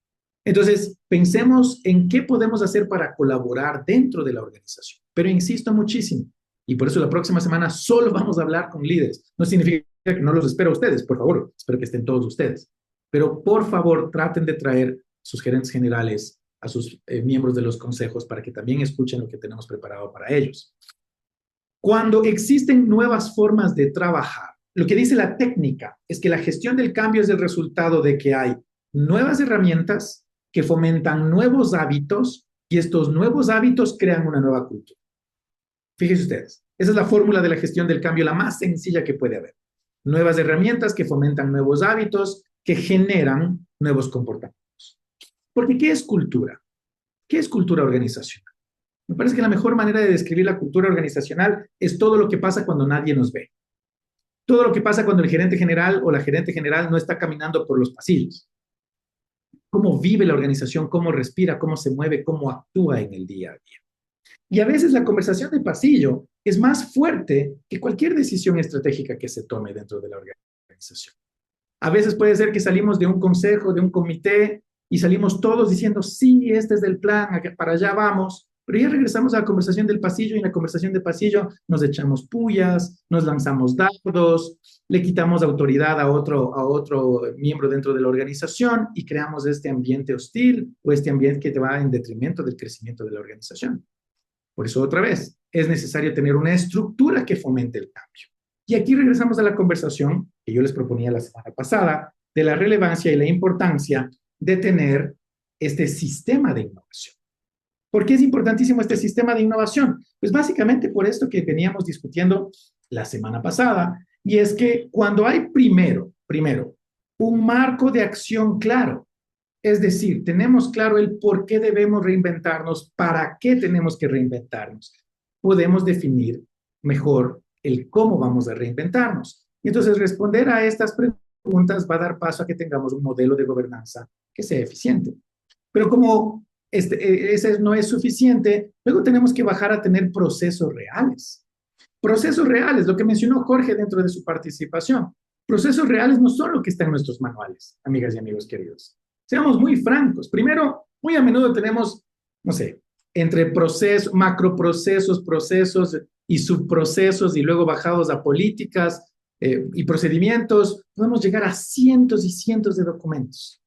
Entonces, pensemos en qué podemos hacer para colaborar dentro de la organización. Pero insisto muchísimo, y por eso la próxima semana solo vamos a hablar con líderes. No significa que no los espero a ustedes, por favor, espero que estén todos ustedes. Pero por favor, traten de traer a sus gerentes generales, a sus miembros de los consejos, para que también escuchen lo que tenemos preparado para ellos. Cuando existen nuevas formas de trabajar, lo que dice la técnica es que la gestión del cambio es el resultado de que hay nuevas herramientas que fomentan nuevos hábitos y estos nuevos hábitos crean una nueva cultura. Fíjense ustedes, esa es la fórmula de la gestión del cambio, la más sencilla que puede haber. Nuevas herramientas que fomentan nuevos hábitos, que generan nuevos comportamientos. Porque ¿qué es cultura? ¿Qué es cultura organizacional? Me parece que la mejor manera de describir la cultura organizacional es todo lo que pasa cuando nadie nos ve. Todo lo que pasa cuando el gerente general o la gerente general no está caminando por los pasillos. Cómo vive la organización, cómo respira, cómo se mueve, cómo actúa en el día a día. Y a veces la conversación de pasillo es más fuerte que cualquier decisión estratégica que se tome dentro de la organización. A veces puede ser que salimos de un consejo, de un comité, y salimos todos diciendo, sí, este es el plan, para allá vamos, pero ya regresamos a la conversación del pasillo y en la conversación de pasillo nos echamos pullas, nos lanzamos dardos, le quitamos autoridad a otro miembro dentro de la organización y creamos este ambiente hostil o este ambiente que te va en detrimento del crecimiento de la organización. Por eso, otra vez, es necesario tener una estructura que fomente el cambio. Y aquí regresamos a la conversación que yo les proponía la semana pasada de la relevancia y la importancia de tener este sistema de innovación. ¿Por qué es importantísimo este sistema de innovación? Pues básicamente por esto que veníamos discutiendo la semana pasada, y es que cuando hay primero, un marco de acción claro, es decir, tenemos claro el por qué debemos reinventarnos, para qué tenemos que reinventarnos, podemos definir mejor el cómo vamos a reinventarnos. Y entonces responder a estas preguntas va a dar paso a que tengamos un modelo de gobernanza que sea eficiente. Pero como ese no es suficiente, luego tenemos que bajar a tener procesos reales. Procesos reales, lo que mencionó Jorge dentro de su participación. procesos reales no son lo que está en nuestros manuales, amigas y amigos queridos. Seamos muy francos. Primero, muy a menudo tenemos, no sé, entre procesos, macroprocesos, procesos y subprocesos y luego bajados a políticas y procedimientos, podemos llegar a cientos y cientos de documentos.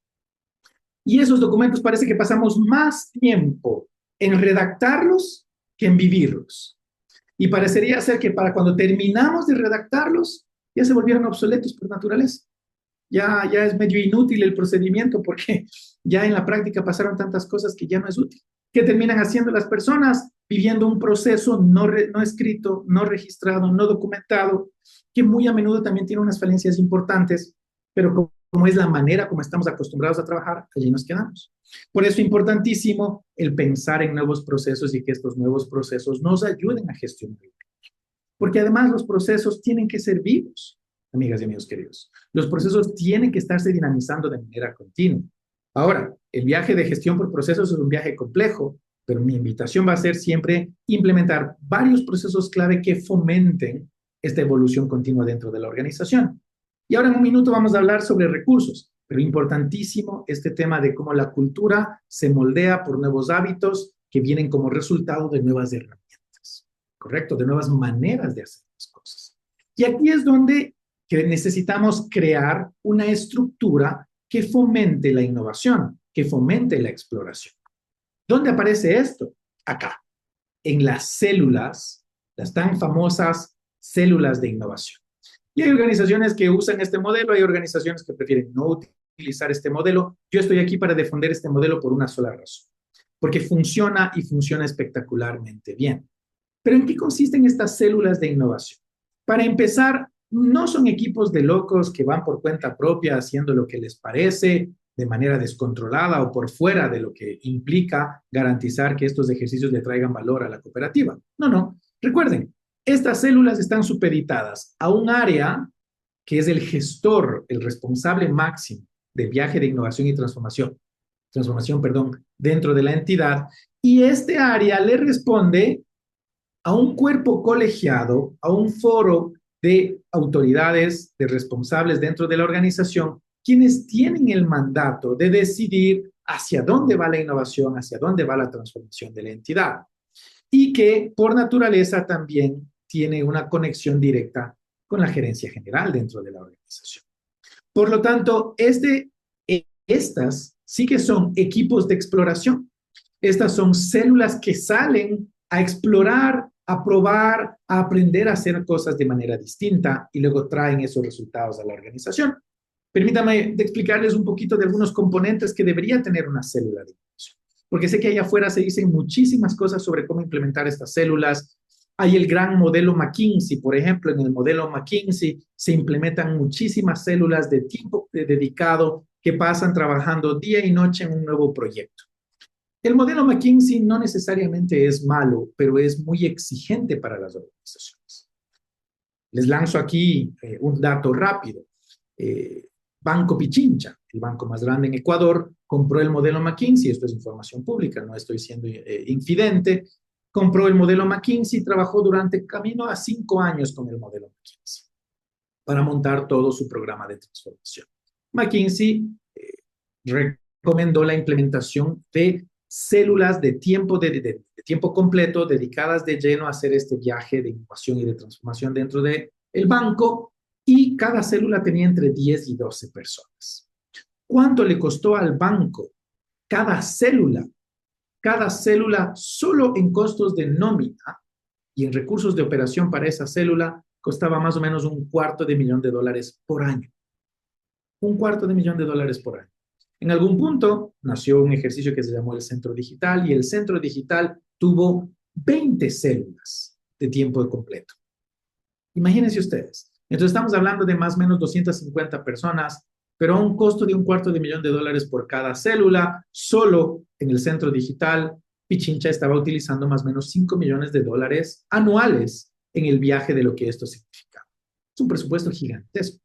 Y esos documentos parece que pasamos más tiempo en redactarlos que en vivirlos. Y parecería ser que para cuando terminamos de redactarlos, ya se volvieron obsoletos por naturaleza. Ya es medio inútil el procedimiento porque ya en la práctica pasaron tantas cosas que ya no es útil. ¿Qué terminan haciendo las personas? Viviendo un proceso no escrito, no registrado, no documentado, que muy a menudo también tiene unas falencias importantes, pero como es la manera como estamos acostumbrados a trabajar, allí nos quedamos. Por eso es importantísimo el pensar en nuevos procesos y que estos nuevos procesos nos ayuden a gestionar. Porque además los procesos tienen que ser vivos, amigas y amigos queridos. Los procesos tienen que estarse dinamizando de manera continua. Ahora, el viaje de gestión por procesos es un viaje complejo, pero mi invitación va a ser siempre implementar varios procesos clave que fomenten esta evolución continua dentro de la organización. Y ahora en un minuto vamos a hablar sobre recursos, pero importantísimo este tema de cómo la cultura se moldea por nuevos hábitos que vienen como resultado de nuevas herramientas, ¿correcto? De nuevas maneras de hacer las cosas. Y aquí es donde necesitamos crear una estructura que fomente la innovación, que fomente la exploración. ¿Dónde aparece esto? Acá, en las células, las tan famosas células de innovación. Y hay organizaciones que usan este modelo, hay organizaciones que prefieren no utilizar este modelo. Yo estoy aquí para defender este modelo por una sola razón, porque funciona y funciona espectacularmente bien. ¿Pero en qué consisten estas células de innovación? Para empezar, no son equipos de locos que van por cuenta propia haciendo lo que les parece de manera descontrolada o por fuera de lo que implica garantizar que estos ejercicios le traigan valor a la cooperativa. No, no. Recuerden, estas células están supeditadas a un área que es el gestor, el responsable máximo del viaje de innovación y transformación, dentro de la entidad, y este área le responde a un cuerpo colegiado, a un foro de autoridades, de responsables dentro de la organización, quienes tienen el mandato de decidir hacia dónde va la innovación, hacia dónde va la transformación de la entidad, y que por naturaleza también tiene una conexión directa con la gerencia general dentro de la organización. Por lo tanto, estas sí que son equipos de exploración. Estas son células que salen a explorar, a probar, a aprender a hacer cosas de manera distinta y luego traen esos resultados a la organización. Permítame explicarles un poquito de algunos componentes que debería tener una célula de innovación, porque sé que allá afuera se dicen muchísimas cosas sobre cómo implementar estas células. Hay el gran modelo McKinsey, por ejemplo, en el modelo McKinsey se implementan muchísimas células de tiempo dedicado que pasan trabajando día y noche en un nuevo proyecto. El modelo McKinsey no necesariamente es malo, pero es muy exigente para las organizaciones. Les lanzo aquí un dato rápido. Banco Pichincha, el banco más grande en Ecuador, compró el modelo McKinsey, esto es información pública, no estoy siendo infidente, compró el modelo McKinsey y trabajó durante camino a 5 años con el modelo McKinsey para montar todo su programa de transformación. McKinsey recomendó la implementación de células de tiempo completo dedicadas de lleno a hacer este viaje de innovación y de transformación dentro del banco, y cada célula tenía entre 10 y 12 personas. ¿Cuánto le costó al banco cada célula? Cada célula solo en costos de nómina y en recursos de operación para esa célula costaba más o menos $250,000 por año. $250,000 por año. En algún punto nació un ejercicio que se llamó el Centro Digital y el Centro Digital tuvo 20 células de tiempo completo. Imagínense ustedes. Entonces estamos hablando de más o menos 250 personas, pero a un costo de $250,000 por cada célula. Solo en el Centro Digital, Pichincha estaba utilizando más o menos $5 millones anuales en el viaje de lo que esto significa. Es un presupuesto gigantesco.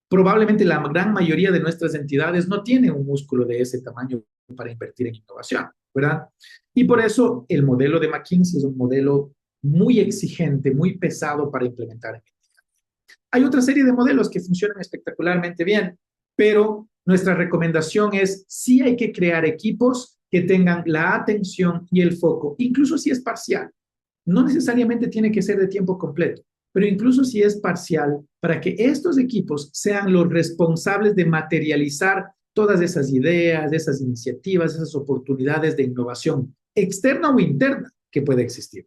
Probablemente la gran mayoría de nuestras entidades no tienen un músculo de ese tamaño para invertir en innovación, ¿verdad? Y por eso el modelo de McKinsey es un modelo muy exigente, muy pesado para implementar en entidades. Hay otra serie de modelos que funcionan espectacularmente bien, pero nuestra recomendación es sí hay que crear equipos que tengan la atención y el foco, incluso si es parcial. No necesariamente tiene que ser de tiempo completo, pero incluso si es parcial, para que estos equipos sean los responsables de materializar todas esas ideas, esas iniciativas, esas oportunidades de innovación externa o interna que puede existir.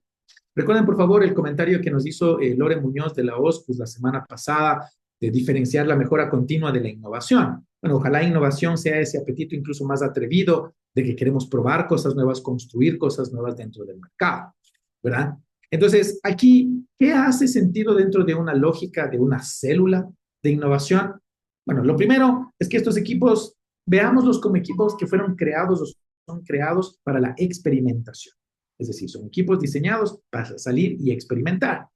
Recuerden, por favor, el comentario que nos hizo Lore Muñoz de la OSCUS la semana pasada de diferenciar la mejora continua de la innovación. Bueno, ojalá innovación sea ese apetito incluso más atrevido de que queremos probar cosas nuevas, construir cosas nuevas dentro del mercado, ¿verdad? Entonces, aquí, ¿qué hace sentido dentro de una lógica de una célula de innovación? Bueno, lo primero es que estos equipos, veámoslos como equipos que fueron creados o son creados para la experimentación. Es decir, son equipos diseñados para salir y experimentar.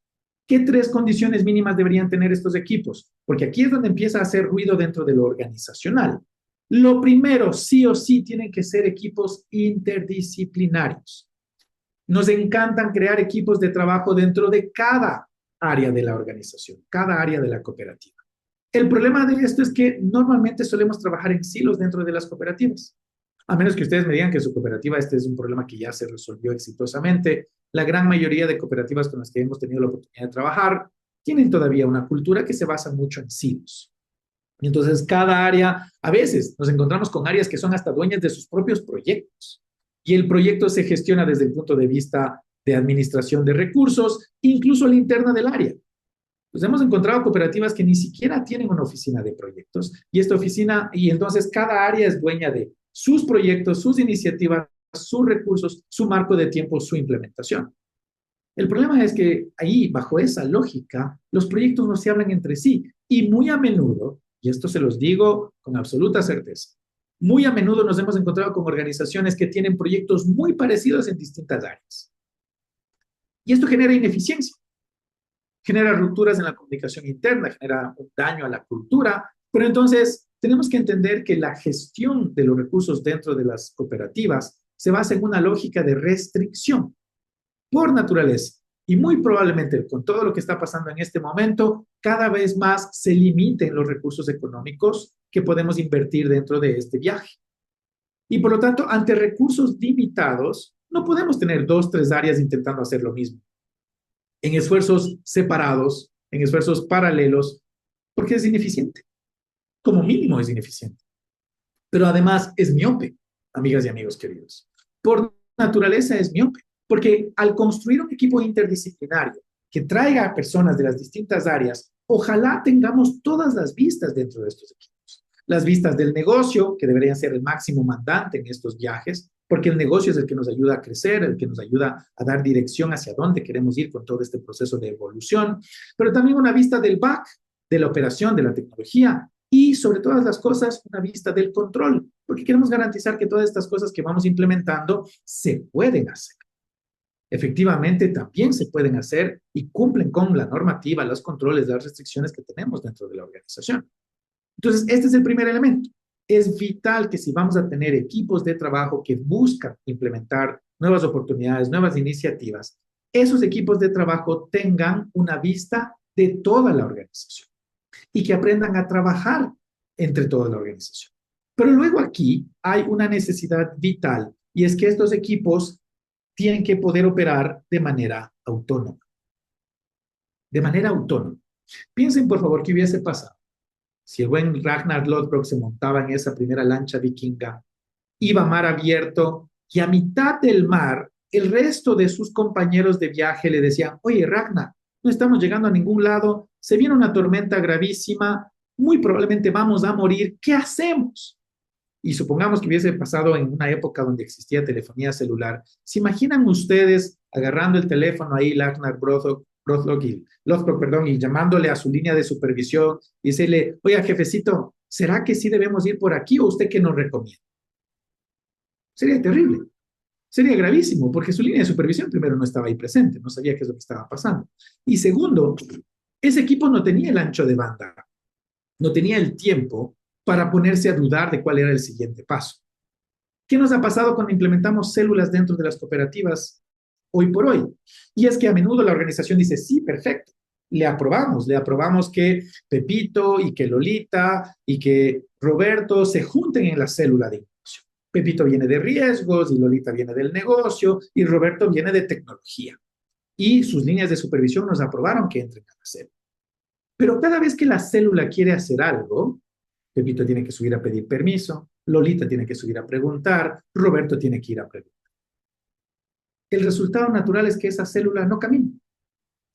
¿Qué tres condiciones mínimas deberían tener estos equipos? Porque aquí es donde empieza a hacer ruido dentro de lo organizacional. Lo primero, sí o sí, tienen que ser equipos interdisciplinarios. Nos encantan crear equipos de trabajo dentro de cada área de la organización, cada área de la cooperativa. El problema de esto es que normalmente solemos trabajar en silos dentro de las cooperativas. A menos que ustedes me digan que su cooperativa, este es un problema que ya se resolvió exitosamente. La gran mayoría de cooperativas con las que hemos tenido la oportunidad de trabajar tienen todavía una cultura que se basa mucho en silos. Y entonces, cada área, a veces nos encontramos con áreas que son hasta dueñas de sus propios proyectos. Y el proyecto se gestiona desde el punto de vista de administración de recursos, incluso a la interna del área. Pues hemos encontrado cooperativas que ni siquiera tienen una oficina de proyectos y esta oficina, y entonces cada área es dueña de sus proyectos, sus iniciativas, sus recursos, su marco de tiempo, su implementación. El problema es que ahí, bajo esa lógica, los proyectos no se hablan entre sí y muy a menudo, y esto se los digo con absoluta certeza, muy a menudo nos hemos encontrado con organizaciones que tienen proyectos muy parecidos en distintas áreas. Y esto genera ineficiencia, genera rupturas en la comunicación interna, genera un daño a la cultura, pero entonces tenemos que entender que la gestión de los recursos dentro de las cooperativas se basa en una lógica de restricción por naturaleza. Y muy probablemente con todo lo que está pasando en este momento, cada vez más se limiten los recursos económicos que podemos invertir dentro de este viaje. Y por lo tanto, ante recursos limitados, no podemos tener dos, tres áreas intentando hacer lo mismo. En esfuerzos separados, en esfuerzos paralelos, porque es ineficiente. Como mínimo es ineficiente. Pero además es miope, amigas y amigos queridos. Por naturaleza es miope, porque al construir un equipo interdisciplinario que traiga a personas de las distintas áreas, ojalá tengamos todas las vistas dentro de estos equipos. Las vistas del negocio, que deberían ser el máximo mandante en estos viajes, porque el negocio es el que nos ayuda a crecer, el que nos ayuda a dar dirección hacia dónde queremos ir con todo este proceso de evolución, pero también una vista del back, de la operación, de la tecnología, y sobre todas las cosas, una vista del control, porque queremos garantizar que todas estas cosas que vamos implementando se pueden hacer. Efectivamente, también se pueden hacer y cumplen con la normativa, los controles, las restricciones que tenemos dentro de la organización. Entonces, este es el primer elemento. Es vital que si vamos a tener equipos de trabajo que buscan implementar nuevas oportunidades, nuevas iniciativas, esos equipos de trabajo tengan una vista de toda la organización y que aprendan a trabajar entre toda la organización. Pero luego aquí hay una necesidad vital y es que estos equipos tienen que poder operar de manera autónoma. De manera autónoma. Piensen, por favor, qué hubiese pasado si el buen Ragnar Lodbrok se montaba en esa primera lancha vikinga, iba a mar abierto y a mitad del mar, el resto de sus compañeros de viaje le decían, oye, Ragnar, no estamos llegando a ningún lado, se viene una tormenta gravísima, muy probablemente vamos a morir, ¿qué hacemos? Y supongamos que hubiese pasado en una época donde existía telefonía celular. ¿Se imaginan ustedes agarrando el teléfono ahí, Ragnar Lothbrok, y llamándole a su línea de supervisión y decirle, oiga, jefecito, ¿será que sí debemos ir por aquí o usted qué nos recomienda? Sería terrible. Sería gravísimo, porque su línea de supervisión primero no estaba ahí presente, no sabía qué es lo que estaba pasando. Y segundo, ese equipo no tenía el ancho de banda, no tenía el tiempo para ponerse a dudar de cuál era el siguiente paso. ¿Qué nos ha pasado cuando implementamos células dentro de las cooperativas hoy por hoy? Y es que a menudo la organización dice, sí, perfecto, le aprobamos que Pepito y que Lolita y que Roberto se junten en la célula de innovación. Pepito viene de riesgos y Lolita viene del negocio y Roberto viene de tecnología. Y sus líneas de supervisión nos aprobaron que entren a la célula. Pero cada vez que la célula quiere hacer algo, Pepito tiene que subir a pedir permiso, Lolita tiene que subir a preguntar, Roberto tiene que ir a preguntar. El resultado natural es que esa célula no camina.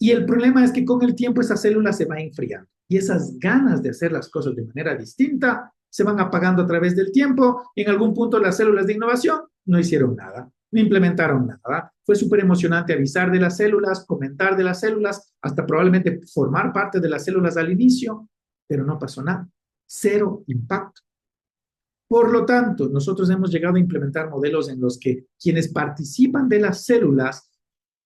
Y el problema es que con el tiempo esa célula se va enfriando. Y esas ganas de hacer las cosas de manera distinta se van apagando a través del tiempo. Y en algún punto las células de innovación no hicieron nada, no implementaron nada. Fue súper emocionante avisar de las células, comentar de las células, hasta probablemente formar parte de las células al inicio, pero no pasó nada. Cero impacto. Por lo tanto, nosotros hemos llegado a implementar modelos en los que quienes participan de las células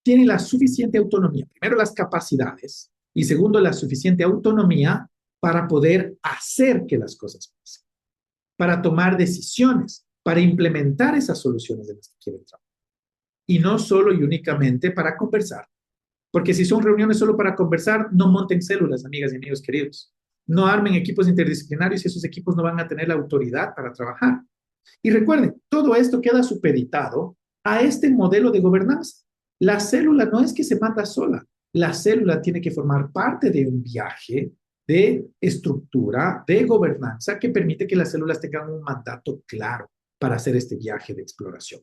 tienen la suficiente autonomía, primero las capacidades y segundo la suficiente autonomía para poder hacer que las cosas pasen, para tomar decisiones, para implementar esas soluciones de las que quieren trabajar. Y no solo y únicamente para conversar, porque si son reuniones solo para conversar, no monten células, amigas y amigos queridos. No armen equipos interdisciplinarios y esos equipos no van a tener la autoridad para trabajar. Y recuerden, todo esto queda supeditado a este modelo de gobernanza. La célula no es que se manda sola. La célula tiene que formar parte de un viaje de estructura, de gobernanza, que permite que las células tengan un mandato claro para hacer este viaje de exploración.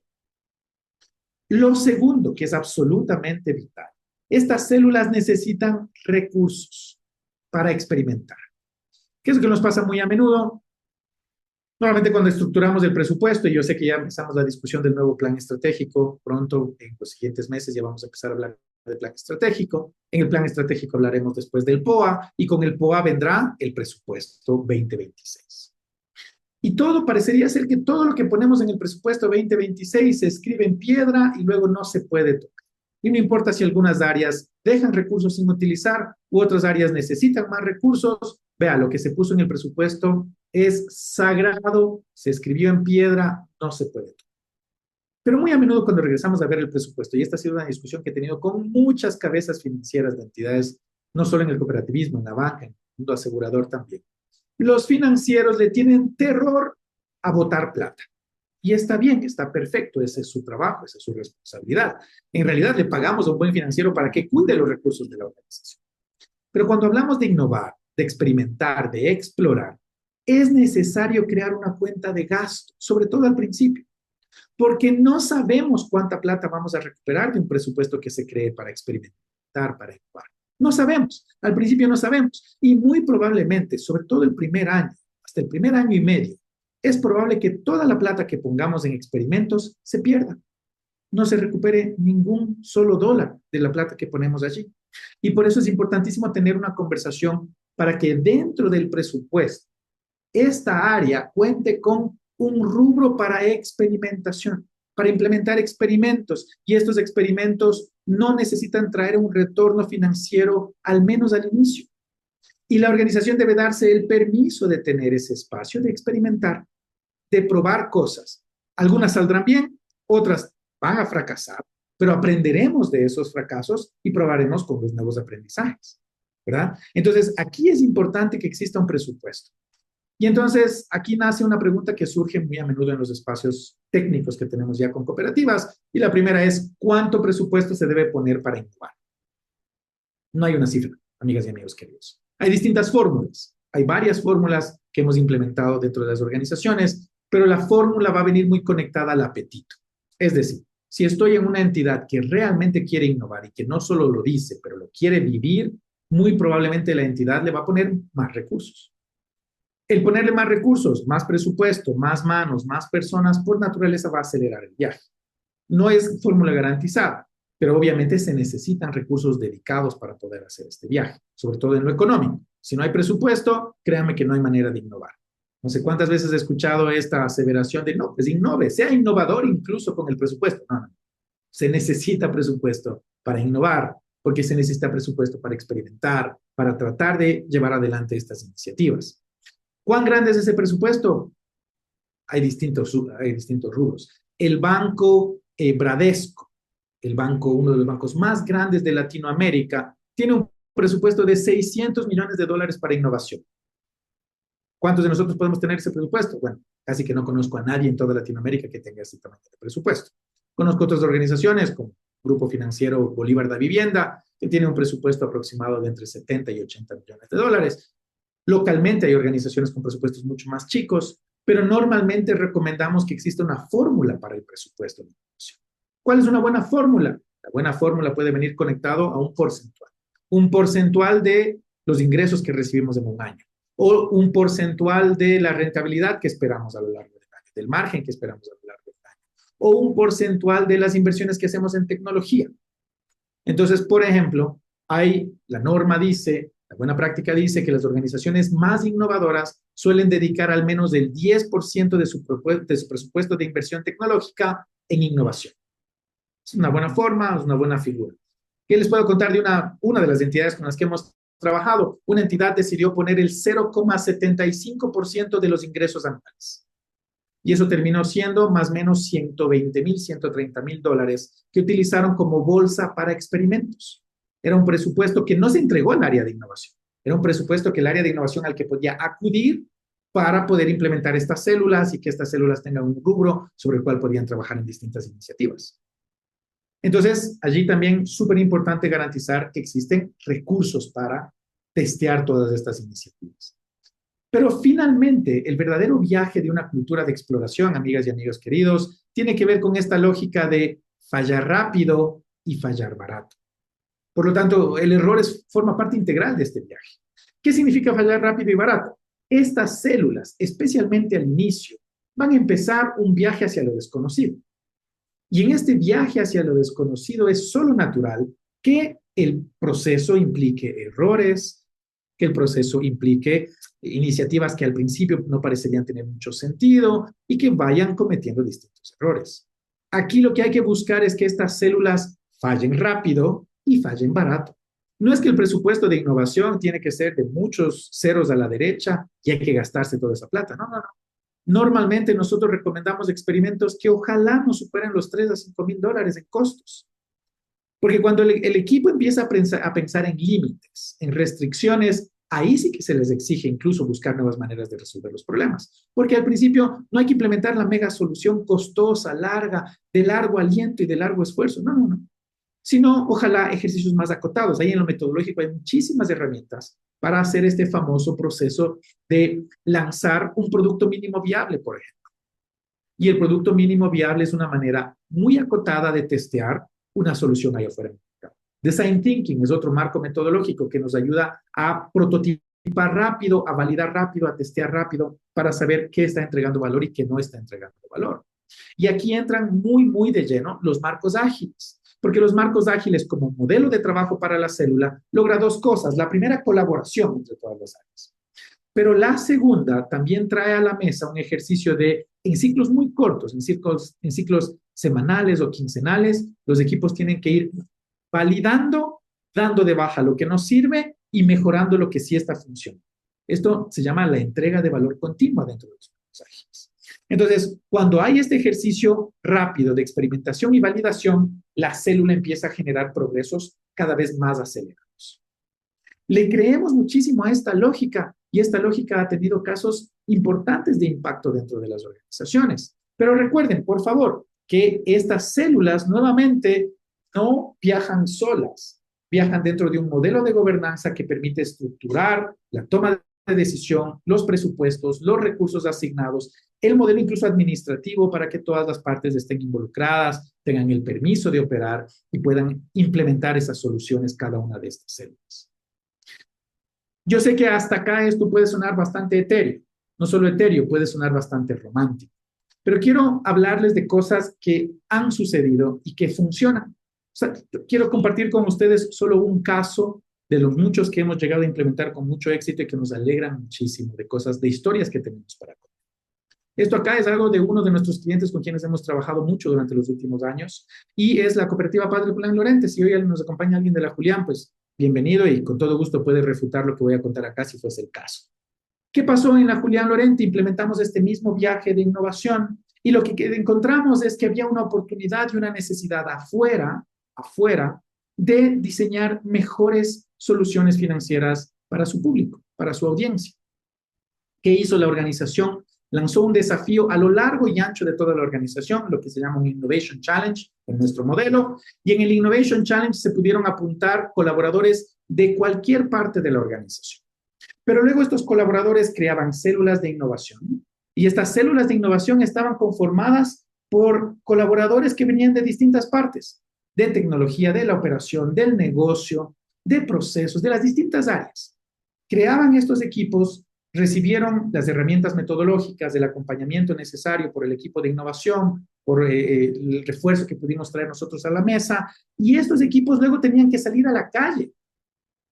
Lo segundo, que es absolutamente vital, estas células necesitan recursos para experimentar. ¿Qué es lo que nos pasa muy a menudo? Normalmente cuando estructuramos el presupuesto, y yo sé que ya empezamos la discusión del nuevo plan estratégico, pronto en los siguientes meses ya vamos a empezar a hablar del plan estratégico. En el plan estratégico hablaremos después del POA y con el POA vendrá el presupuesto 2026. Y todo parecería ser que todo lo que ponemos en el presupuesto 2026 se escribe en piedra y luego no se puede tocar. Y no importa si algunas áreas dejan recursos sin utilizar u otras áreas necesitan más recursos. Vea, lo que se puso en el presupuesto es sagrado, se escribió en piedra, no se puede tocar. Pero muy a menudo cuando regresamos a ver el presupuesto, y esta ha sido una discusión que he tenido con muchas cabezas financieras de entidades, no solo en el cooperativismo, en la banca, en el mundo asegurador también. Los financieros le tienen terror a botar plata. Y está bien, está perfecto, ese es su trabajo, esa es su responsabilidad. En realidad le pagamos a un buen financiero para que cuide los recursos de la organización. Pero cuando hablamos de innovar, de experimentar, de explorar, es necesario crear una cuenta de gasto, sobre todo al principio, porque no sabemos cuánta plata vamos a recuperar de un presupuesto que se cree para experimentar, para innovar. No sabemos, al principio no sabemos, y muy probablemente, sobre todo el primer año, hasta el primer año y medio, es probable que toda la plata que pongamos en experimentos se pierda. No se recupere ningún solo dólar de la plata que ponemos allí. Y por eso es importantísimo tener una conversación para que dentro del presupuesto esta área cuente con un rubro para experimentación, para implementar experimentos. Y estos experimentos no necesitan traer un retorno financiero, al menos al inicio. Y la organización debe darse el permiso de tener ese espacio, de experimentar, de probar cosas. Algunas saldrán bien, otras van a fracasar, pero aprenderemos de esos fracasos y probaremos con los nuevos aprendizajes, ¿verdad? Entonces, aquí es importante que exista un presupuesto. Y entonces, aquí nace una pregunta que surge muy a menudo en los espacios técnicos que tenemos ya con cooperativas, y la primera es, ¿cuánto presupuesto se debe poner para innovar? No hay una cifra, amigas y amigos queridos. Hay distintas fórmulas, hay varias fórmulas que hemos implementado dentro de las organizaciones, pero la fórmula va a venir muy conectada al apetito. Es decir, si estoy en una entidad que realmente quiere innovar y que no solo lo dice, pero lo quiere vivir, muy probablemente la entidad le va a poner más recursos. El ponerle más recursos, más presupuesto, más manos, más personas, por naturaleza va a acelerar el viaje. No es fórmula garantizada, pero obviamente se necesitan recursos dedicados para poder hacer este viaje, sobre todo en lo económico. Si no hay presupuesto, créanme que no hay manera de innovar. No sé cuántas veces he escuchado esta aseveración de no, pues innove, sea innovador incluso con el presupuesto. No, no. Se necesita presupuesto para innovar, porque se necesita presupuesto para experimentar, para tratar de llevar adelante estas iniciativas. ¿Cuán grande es ese presupuesto? Hay distintos rubros. El banco Bradesco, uno de los bancos más grandes de Latinoamérica, tiene un presupuesto de $600 millones para innovación. ¿Cuántos de nosotros podemos tener ese presupuesto? Bueno, casi que no conozco a nadie en toda Latinoamérica que tenga ese tamaño de presupuesto. Conozco otras organizaciones como Grupo Financiero Bolívar da Vivienda, que tiene un presupuesto aproximado de entre 70 y 80 millones de dólares. Localmente hay organizaciones con presupuestos mucho más chicos, pero normalmente recomendamos que exista una fórmula para el presupuesto de innovación. ¿Cuál es una buena fórmula? La buena fórmula puede venir conectado a un porcentual de los ingresos que recibimos en un año, o un porcentual de la rentabilidad que esperamos a lo largo del año, del margen que esperamos a lo largo del año, o un porcentual de las inversiones que hacemos en tecnología. Entonces, por ejemplo, la norma dice, la buena práctica dice que las organizaciones más innovadoras suelen dedicar al menos el 10% de su presupuesto de inversión tecnológica en innovación. Es una buena forma, es una buena figura. ¿Qué les puedo contar de una de las entidades con las que hemos trabajado? Una entidad decidió poner el 0,75% de los ingresos anuales. Y eso terminó siendo más o menos 120,000, 130,000 dólares que utilizaron como bolsa para experimentos. Era un presupuesto que no se entregó al área de innovación. Era un presupuesto que el área de innovación al que podía acudir para poder implementar estas células y que estas células tengan un rubro sobre el cual podían trabajar en distintas iniciativas. Entonces, allí también súper importante garantizar que existen recursos para testear todas estas iniciativas. Pero finalmente, el verdadero viaje de una cultura de exploración, amigas y amigos queridos, tiene que ver con esta lógica de fallar rápido y fallar barato. Por lo tanto, el error forma parte integral de este viaje. ¿Qué significa fallar rápido y barato? Estas células, especialmente al inicio, van a empezar un viaje hacia lo desconocido. Y en este viaje hacia lo desconocido es solo natural que el proceso implique errores, que el proceso implique iniciativas que al principio no parecerían tener mucho sentido y que vayan cometiendo distintos errores. Aquí lo que hay que buscar es que estas células fallen rápido y fallen barato. No es que el presupuesto de innovación tiene que ser de muchos ceros a la derecha y hay que gastarse toda esa plata. No, no, no. Normalmente nosotros recomendamos experimentos que ojalá no superen los 3 a 5 mil dólares en costos. Porque cuando el equipo empieza a pensar en límites, en restricciones, ahí sí que se les exige incluso buscar nuevas maneras de resolver los problemas. Porque al principio no hay que implementar la mega solución costosa, larga, de largo aliento y de largo esfuerzo. No, no, no. Sino, ojalá, ejercicios más acotados. Ahí en lo metodológico hay muchísimas herramientas para hacer este famoso proceso de lanzar un producto mínimo viable, por ejemplo. Y el producto mínimo viable es una manera muy acotada de testear una solución allá afuera. Design Thinking es otro marco metodológico que nos ayuda a prototipar rápido, a validar rápido, a testear rápido para saber qué está entregando valor y qué no está entregando valor. Y aquí entran muy, muy de lleno los marcos ágiles, porque los marcos ágiles como modelo de trabajo para la célula logra dos cosas. La primera, colaboración entre todas las áreas. Pero la segunda también trae a la mesa un ejercicio en ciclos muy cortos, en ciclos semanales o quincenales, los equipos tienen que ir validando, dando de baja lo que no sirve y mejorando lo que sí está funcionando. Esto se llama la entrega de valor continua dentro de los marcos ágiles. Entonces, cuando hay este ejercicio rápido de experimentación y validación, la célula empieza a generar progresos cada vez más acelerados. Le creemos muchísimo a esta lógica y esta lógica ha tenido casos importantes de impacto dentro de las organizaciones. Pero recuerden, por favor, que estas células nuevamente no viajan solas, viajan dentro de un modelo de gobernanza que permite estructurar la toma de decisión, los presupuestos, los recursos asignados, el modelo incluso administrativo para que todas las partes estén involucradas, tengan el permiso de operar y puedan implementar esas soluciones cada una de estas células. Yo sé que hasta acá esto puede sonar bastante etéreo, no solo etéreo, puede sonar bastante romántico, pero quiero hablarles de cosas que han sucedido y que funcionan. O sea, quiero compartir con ustedes solo un caso de los muchos que hemos llegado a implementar con mucho éxito y que nos alegran muchísimo, de cosas, de historias que tenemos para contar. Esto acá es algo de uno de nuestros clientes con quienes hemos trabajado mucho durante los últimos años y es la cooperativa Padre Julián Lorente. Si hoy nos acompaña alguien de la Julián, pues bienvenido y con todo gusto puede refutar lo que voy a contar acá si fuese el caso. ¿Qué pasó en la Julián Lorente? Implementamos este mismo viaje de innovación y lo que encontramos es que había una oportunidad y una necesidad afuera de diseñar mejores soluciones financieras para su público, para su audiencia. ¿Qué hizo la organización? Lanzó un desafío a lo largo y ancho de toda la organización, lo que se llama un Innovation Challenge en nuestro modelo, y en el Innovation Challenge se pudieron apuntar colaboradores de cualquier parte de la organización. Pero luego estos colaboradores creaban células de innovación, y estas células de innovación estaban conformadas por colaboradores que venían de distintas partes, de tecnología, de la operación, del negocio, de procesos, de las distintas áreas. Creaban estos equipos, recibieron las herramientas metodológicas del acompañamiento necesario por el equipo de innovación, por el refuerzo que pudimos traer nosotros a la mesa, y estos equipos luego tenían que salir a la calle.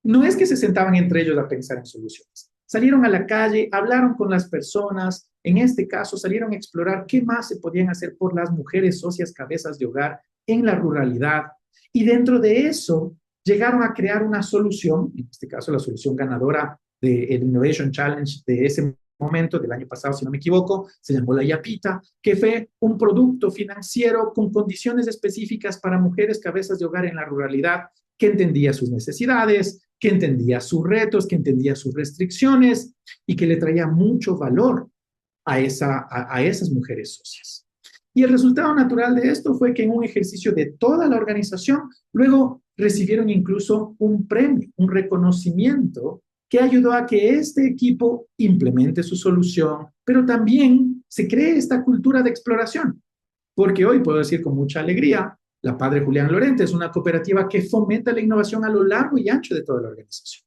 No es que se sentaban entre ellos a pensar en soluciones. Salieron a la calle, hablaron con las personas, en este caso salieron a explorar qué más se podían hacer por las mujeres socias cabezas de hogar en la ruralidad, y dentro de eso llegaron a crear una solución, en este caso la solución ganadora del Innovation Challenge de ese momento, del año pasado, si no me equivoco, se llamó la Yapita, que fue un producto financiero con condiciones específicas para mujeres cabezas de hogar en la ruralidad, que entendía sus necesidades, que entendía sus retos, que entendía sus restricciones y que le traía mucho valor a esas mujeres socias. Y el resultado natural de esto fue que en un ejercicio de toda la organización, luego recibieron incluso un premio, un reconocimiento que ayudó a que este equipo implemente su solución, pero también se cree esta cultura de exploración. Porque hoy puedo decir con mucha alegría, la Padre Julián Lorente es una cooperativa que fomenta la innovación a lo largo y ancho de toda la organización.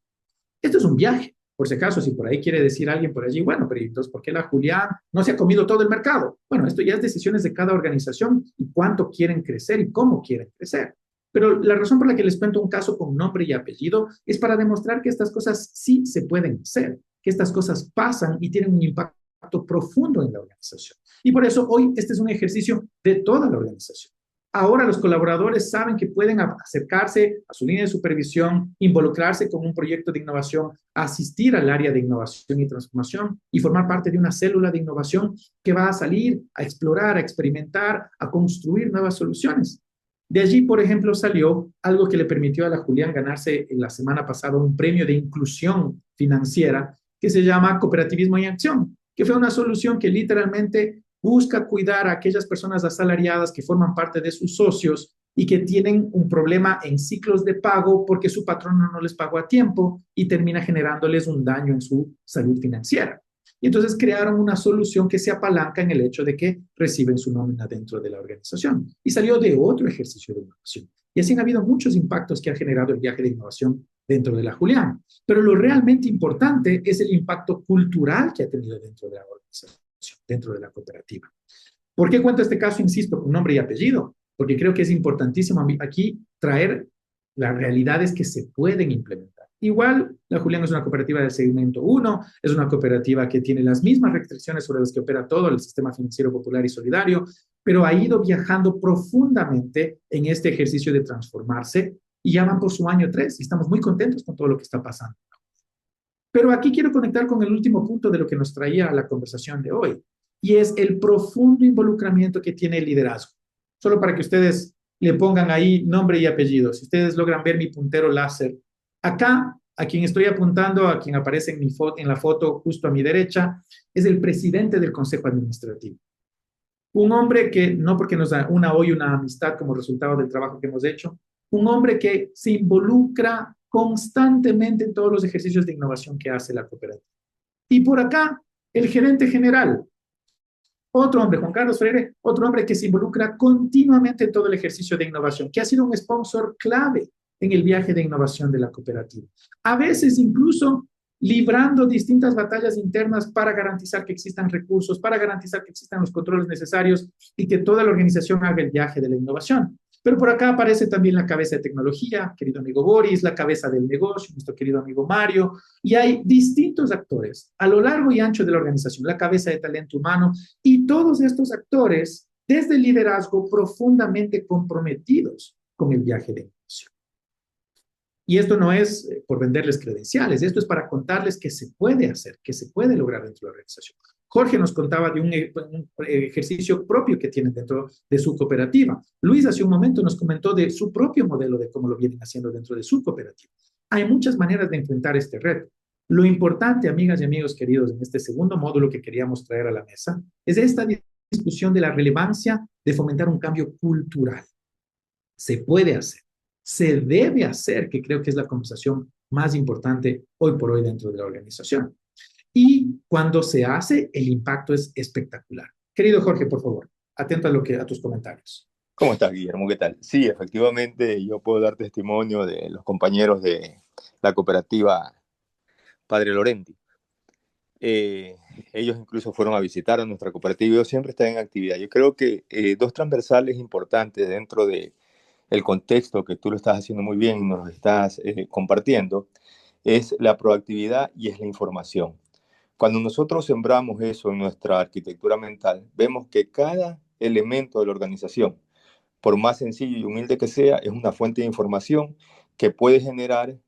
Esto es un viaje. Por si acaso, si por ahí quiere decir alguien por allí, bueno, pero entonces, ¿por qué la Julián no se ha comido todo el mercado? Bueno, esto ya es decisiones de cada organización y cuánto quieren crecer y cómo quieren crecer. Pero la razón por la que les cuento un caso con nombre y apellido es para demostrar que estas cosas sí se pueden hacer, que estas cosas pasan y tienen un impacto profundo en la organización. Y por eso hoy este es un ejercicio de toda la organización. Ahora los colaboradores saben que pueden acercarse a su línea de supervisión, involucrarse con un proyecto de innovación, asistir al área de innovación y transformación y formar parte de una célula de innovación que va a salir a explorar, a experimentar, a construir nuevas soluciones. De allí, por ejemplo, salió algo que le permitió a la Julián ganarse la semana pasada un premio de inclusión financiera que se llama Cooperativismo en Acción, que fue una solución que literalmente busca cuidar a aquellas personas asalariadas que forman parte de sus socios y que tienen un problema en ciclos de pago porque su patrono no les pagó a tiempo y termina generándoles un daño en su salud financiera. Y entonces crearon una solución que se apalanca en el hecho de que reciben su nómina dentro de la organización. Y salió de otro ejercicio de innovación. Y así han habido muchos impactos que ha generado el viaje de innovación dentro de la Julián. Pero lo realmente importante es el impacto cultural que ha tenido dentro de la organización, dentro de la cooperativa. ¿Por qué cuento este caso, insisto, con nombre y apellido? Porque creo que es importantísimo aquí traer las realidades que se pueden implementar. Igual, la Julián es una cooperativa del segmento 1, es una cooperativa que tiene las mismas restricciones sobre las que opera todo el sistema financiero popular y solidario, pero ha ido viajando profundamente en este ejercicio de transformarse y ya van por su año 3 y estamos muy contentos con todo lo que está pasando. Pero aquí quiero conectar con el último punto de lo que nos traía a la conversación de hoy, y es el profundo involucramiento que tiene el liderazgo. Solo para que ustedes le pongan ahí nombre y apellido. Si ustedes logran ver mi puntero láser, acá, a quien estoy apuntando, a quien aparece en la foto justo a mi derecha, es el presidente del Consejo Administrativo. Un hombre que, no porque nos una hoy una amistad como resultado del trabajo que hemos hecho, un hombre que se involucra constantemente en todos los ejercicios de innovación que hace la cooperativa. Y por acá, el gerente general, otro hombre, Juan Carlos Freire, otro hombre que se involucra continuamente en todo el ejercicio de innovación, que ha sido un sponsor clave en el viaje de innovación de la cooperativa. A veces incluso librando distintas batallas internas para garantizar que existan recursos, para garantizar que existan los controles necesarios y que toda la organización haga el viaje de la innovación. Pero por acá aparece también la cabeza de tecnología, querido amigo Boris, la cabeza del negocio, nuestro querido amigo Mario, y hay distintos actores a lo largo y ancho de la organización, la cabeza de talento humano, y todos estos actores, desde el liderazgo, profundamente comprometidos con el viaje de innovación. Y esto no es por venderles credenciales, esto es para contarles que se puede hacer, que se puede lograr dentro de la organización. Jorge nos contaba de un ejercicio propio que tienen dentro de su cooperativa. Luis hace un momento nos comentó de su propio modelo de cómo lo vienen haciendo dentro de su cooperativa. Hay muchas maneras de enfrentar este reto. Lo importante, amigas y amigos queridos, en este segundo módulo que queríamos traer a la mesa, es esta discusión de la relevancia de fomentar un cambio cultural. Se puede hacer, se debe hacer, que creo que es la conversación más importante hoy por hoy dentro de la organización. Y cuando se hace, el impacto es espectacular. Querido Jorge, por favor, atento a tus comentarios. ¿Cómo estás, Guillermo? ¿Qué tal? Sí, efectivamente, yo puedo dar testimonio de los compañeros de la cooperativa Padre Lorenti. Eh, Ellos incluso fueron a visitar a nuestra cooperativa y yo siempre están en actividad. Yo creo que dos transversales importantes dentro de el contexto que tú lo estás haciendo muy bien y nos lo estás compartiendo es la proactividad y es la información. Cuando nosotros sembramos eso en nuestra arquitectura mental, vemos que cada elemento de la organización, por más sencillo y humilde que sea, es una fuente de información que puede generar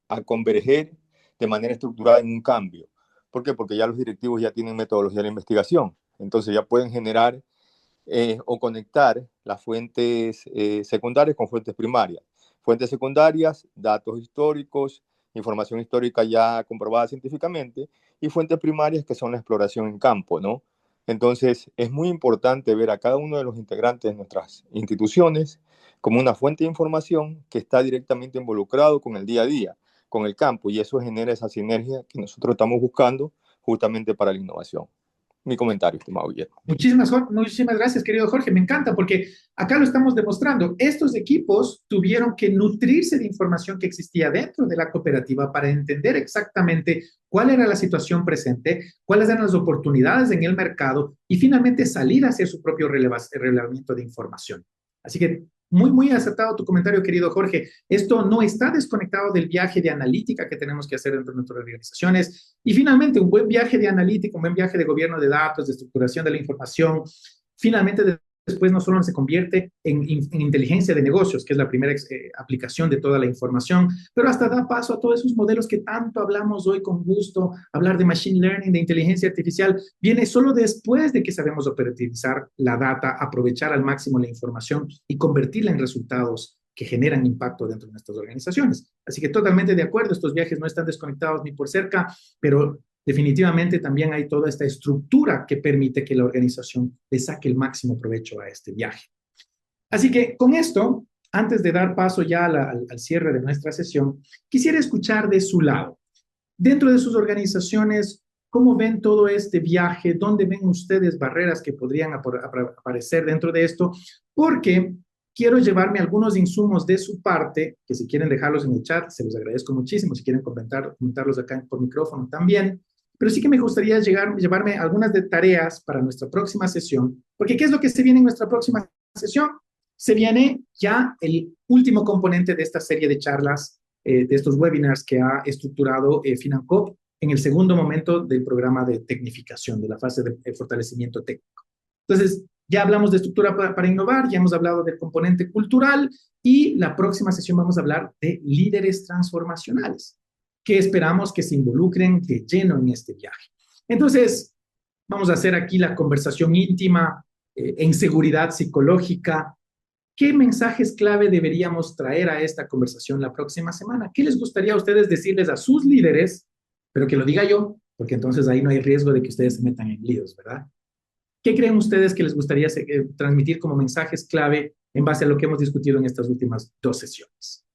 a converger de manera estructurada en un cambio. ¿Por qué? Porque ya los directivos ya tienen metodología de investigación. Entonces ya pueden generar o conectar las fuentes secundarias con fuentes primarias. Fuentes secundarias, datos históricos, información histórica ya comprobada científicamente, y fuentes primarias que son la exploración en campo, ¿no? Entonces, es muy importante ver a cada uno de los integrantes de nuestras instituciones como una fuente de información que está directamente involucrado con el día a día, con el campo, y eso genera esa sinergia que nosotros estamos buscando justamente para la innovación. Mi comentario, estimado Guillermo. Muchísimas gracias, querido Jorge. Me encanta porque acá lo estamos demostrando. Estos equipos tuvieron que nutrirse de información que existía dentro de la cooperativa para entender exactamente cuál era la situación presente, cuáles eran las oportunidades en el mercado y finalmente salir a hacer su propio relevamiento de información. Así que muy acertado tu comentario, querido Jorge. Esto no está desconectado del viaje de analítica que tenemos que hacer dentro de nuestras organizaciones. Y finalmente, un buen viaje de analítica, un buen viaje de gobierno de datos, de estructuración de la información, finalmente después no solo se convierte en inteligencia de negocios, que es la primera aplicación de toda la información, pero hasta da paso a todos esos modelos que tanto hablamos hoy con gusto. Hablar de machine learning, de inteligencia artificial, viene solo después de que sabemos operativizar la data, aprovechar al máximo la información y convertirla en resultados que generan impacto dentro de nuestras organizaciones. Así que totalmente de acuerdo, estos viajes no están desconectados ni por cerca, pero definitivamente también hay toda esta estructura que permite que la organización le saque el máximo provecho a este viaje. Así que con esto, antes de dar paso ya al cierre de nuestra sesión, quisiera escuchar de su lado, dentro de sus organizaciones, ¿cómo ven todo este viaje? ¿Dónde ven ustedes barreras que podrían aparecer dentro de esto? Porque quiero llevarme algunos insumos de su parte, que si quieren dejarlos en el chat, se los agradezco muchísimo. Si quieren comentarlos acá por micrófono también. Pero sí que me gustaría llevarme algunas de tareas para nuestra próxima sesión, porque ¿qué es lo que se viene en nuestra próxima sesión? Se viene ya el último componente de esta serie de charlas, de estos webinars que ha estructurado FinanCop en el segundo momento del programa de tecnificación, de la fase de fortalecimiento técnico. Entonces, ya hablamos de estructura para innovar, ya hemos hablado del componente cultural y la próxima sesión vamos a hablar de líderes transformacionales, que esperamos que se involucren de lleno en este viaje. Entonces, vamos a hacer aquí la conversación íntima en seguridad psicológica. ¿Qué mensajes clave deberíamos traer a esta conversación la próxima semana? ¿Qué les gustaría a ustedes decirles a sus líderes? Pero que lo diga yo, porque entonces ahí no hay riesgo de que ustedes se metan en líos, ¿verdad? ¿Qué creen ustedes que les gustaría transmitir como mensajes clave en base a lo que hemos discutido en estas últimas dos sesiones?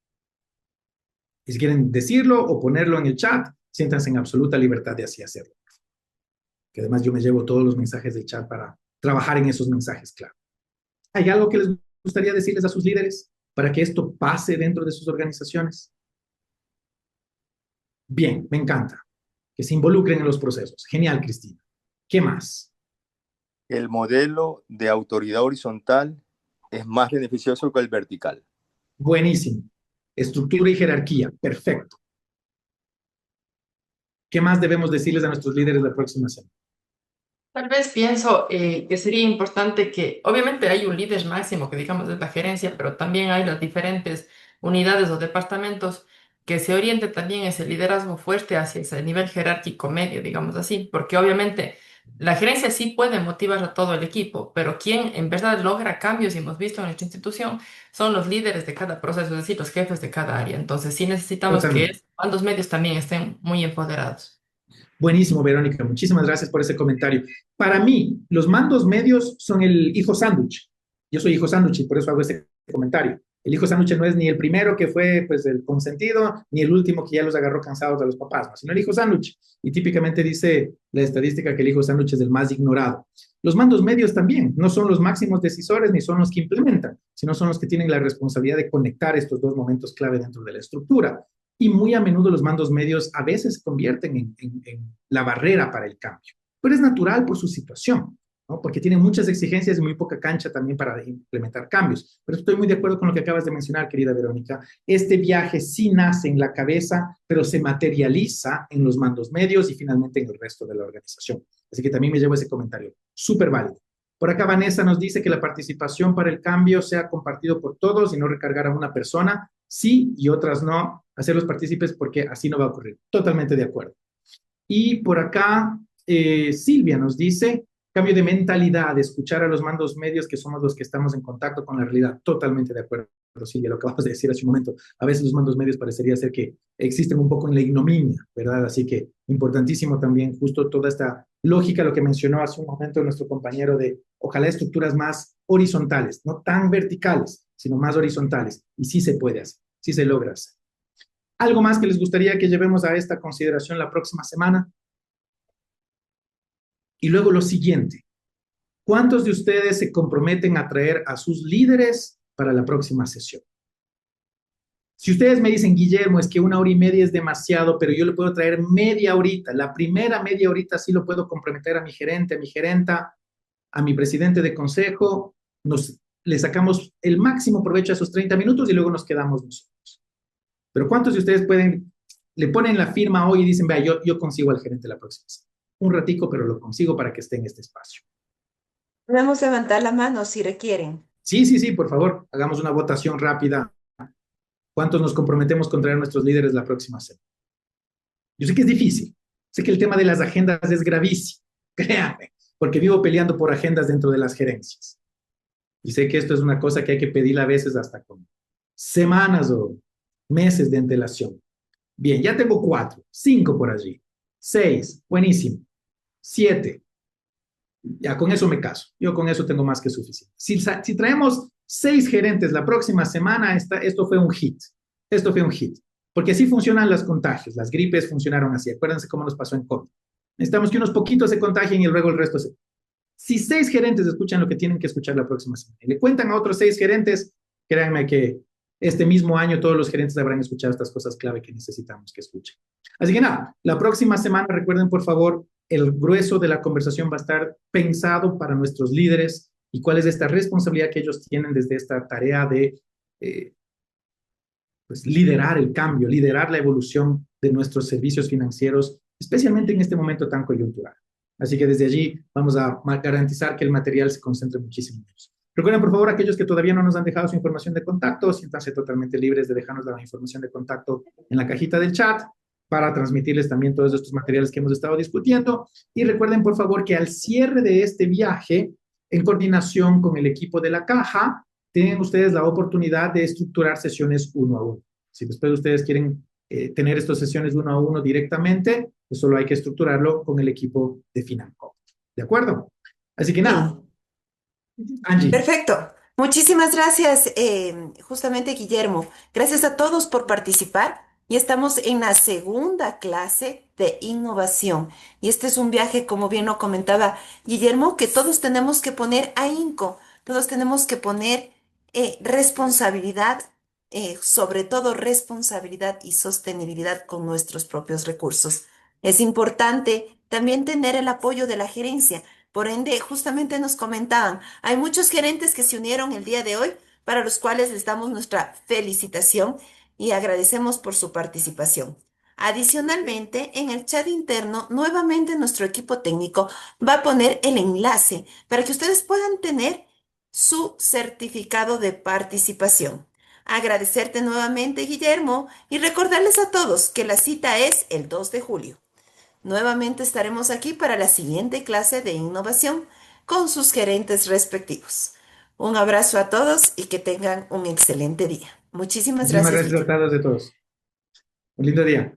Y si quieren decirlo o ponerlo en el chat, siéntanse en absoluta libertad de así hacerlo. Que además yo me llevo todos los mensajes del chat para trabajar en esos mensajes clave. ¿Hay algo que les gustaría decirles a sus líderes para que esto pase dentro de sus organizaciones? Bien, me encanta. Que se involucren en los procesos. Genial, Cristina. ¿Qué más? El modelo de autoridad horizontal es más beneficioso que el vertical. Buenísimo. Estructura y jerarquía. Perfecto. ¿Qué más debemos decirles a nuestros líderes la próxima semana? Tal vez pienso que sería importante que, obviamente hay un líder máximo que digamos es la gerencia, pero también hay las diferentes unidades o departamentos que se oriente también ese liderazgo fuerte hacia ese nivel jerárquico medio, digamos así, porque obviamente La gerencia sí puede motivar a todo el equipo, pero quien en verdad logra cambios, y hemos visto en nuestra institución, son los líderes de cada proceso, es decir, los jefes de cada área. Entonces sí necesitamos que Totalmente. los mandos medios también estén muy empoderados. Buenísimo, Verónica. Muchísimas gracias por ese comentario. Para mí, los mandos medios son el hijo sándwich. Yo soy hijo sándwich y por eso hago este comentario. El hijo sándwich no es ni el primero que fue pues el consentido, ni el último que ya los agarró cansados a los papás, ¿no? Sino el hijo sándwich. Y típicamente dice la estadística que el hijo sándwich es el más ignorado. Los mandos medios también no son los máximos decisores ni son los que implementan, sino son los que tienen la responsabilidad de conectar estos dos momentos clave dentro de la estructura. Y muy a menudo los mandos medios a veces se convierten en la barrera para el cambio. Pero es natural por su situación, ¿no? Porque tienen muchas exigencias y muy poca cancha también para implementar cambios. Pero estoy muy de acuerdo con lo que acabas de mencionar, querida Verónica. Este viaje sí nace en la cabeza, pero se materializa en los mandos medios y finalmente en el resto de la organización. Así que también me llevo ese comentario. Súper válido. Por acá Vanessa nos dice que la participación para el cambio sea compartido por todos y no recargar a una persona, sí y otras no, hacerlos partícipes porque así no va a ocurrir. Totalmente de acuerdo. Y por acá Silvia nos dice, cambio de mentalidad, escuchar a los mandos medios que somos los que estamos en contacto con la realidad. Totalmente de acuerdo, Silvia, lo que acabas de decir hace un momento. A veces los mandos medios parecería ser que existen un poco en la ignominia, ¿verdad? Así que importantísimo también justo toda esta lógica, lo que mencionó hace un momento nuestro compañero de ojalá estructuras más horizontales, no tan verticales, sino más horizontales. Y sí se puede hacer, sí se logra hacer. ¿Algo más que les gustaría que llevemos a esta consideración la próxima semana? Y luego lo siguiente, ¿cuántos de ustedes se comprometen a traer a sus líderes para la próxima sesión? Si ustedes me dicen, Guillermo, es que 1 hora y media es demasiado, pero yo le puedo traer media horita, la primera media horita sí lo puedo comprometer a mi gerente, a mi gerenta, a mi presidente de consejo, le sacamos el máximo provecho a esos 30 minutos y luego nos quedamos nosotros. Pero ¿cuántos de ustedes le ponen la firma hoy y dicen, vea, yo consigo al gerente la próxima semana? Un ratico, pero lo consigo para que esté en este espacio. Podemos levantar la mano si requieren. Sí, sí, sí, por favor, hagamos una votación rápida. ¿Cuántos nos comprometemos con traer a nuestros líderes la próxima semana? Yo sé que es difícil, sé que el tema de las agendas es gravísimo, créanme, porque vivo peleando por agendas dentro de las gerencias. Y sé que esto es una cosa que hay que pedir a veces hasta con semanas o meses de antelación. Bien, ya tengo 4, 5 por allí, 6, buenísimo, 7. Ya con eso me caso. Yo con eso tengo más que suficiente. Si traemos 6 gerentes la próxima semana, esto fue un hit. Esto fue un hit. Porque así funcionan los contagios. Las gripes funcionaron así. Acuérdense cómo nos pasó en COVID. Necesitamos que unos poquitos se contagien y luego el resto se... Si 6 gerentes escuchan lo que tienen que escuchar la próxima semana y le cuentan a otros 6 gerentes, créanme que este mismo año todos los gerentes habrán escuchado estas cosas clave que necesitamos que escuchen. Así que nada, la próxima semana, recuerden por favor, el grueso de la conversación va a estar pensado para nuestros líderes y cuál es esta responsabilidad que ellos tienen desde esta tarea de pues, liderar el cambio, liderar la evolución de nuestros servicios financieros, especialmente en este momento tan coyuntural. Así que desde allí vamos a garantizar que el material se concentre muchísimo en eso. Recuerden, por favor, aquellos que todavía no nos han dejado su información de contacto, siéntanse totalmente libres de dejarnos la información de contacto en la cajita del chat para transmitirles también todos estos materiales que hemos estado discutiendo. Y recuerden, por favor, que al cierre de este viaje, en coordinación con el equipo de la caja, tienen ustedes la oportunidad de estructurar sesiones 1 a 1. Si después ustedes quieren tener estas sesiones 1 a 1 directamente, pues solo hay que estructurarlo con el equipo de Financo. ¿De acuerdo? Así que nada, Angie. Perfecto. Muchísimas gracias, justamente Guillermo. Gracias a todos por participar. Y estamos en la segunda clase de innovación. Y este es un viaje, como bien lo comentaba Guillermo, que todos tenemos que poner ahínco, todos tenemos que poner responsabilidad, sobre todo responsabilidad y sostenibilidad con nuestros propios recursos. Es importante también tener el apoyo de la gerencia. Por ende, justamente nos comentaban, hay muchos gerentes que se unieron el día de hoy, para los cuales les damos nuestra felicitación y agradecemos por su participación. Adicionalmente, en el chat interno, nuevamente nuestro equipo técnico va a poner el enlace para que ustedes puedan tener su certificado de participación. Agradecerte nuevamente, Guillermo, y recordarles a todos que la cita es el 2 de julio. Nuevamente estaremos aquí para la siguiente clase de innovación con sus gerentes respectivos. Un abrazo a todos y que tengan un excelente día. Muchísimas Muchísimas gracias, gracias a Guillermo. todos. Un lindo día.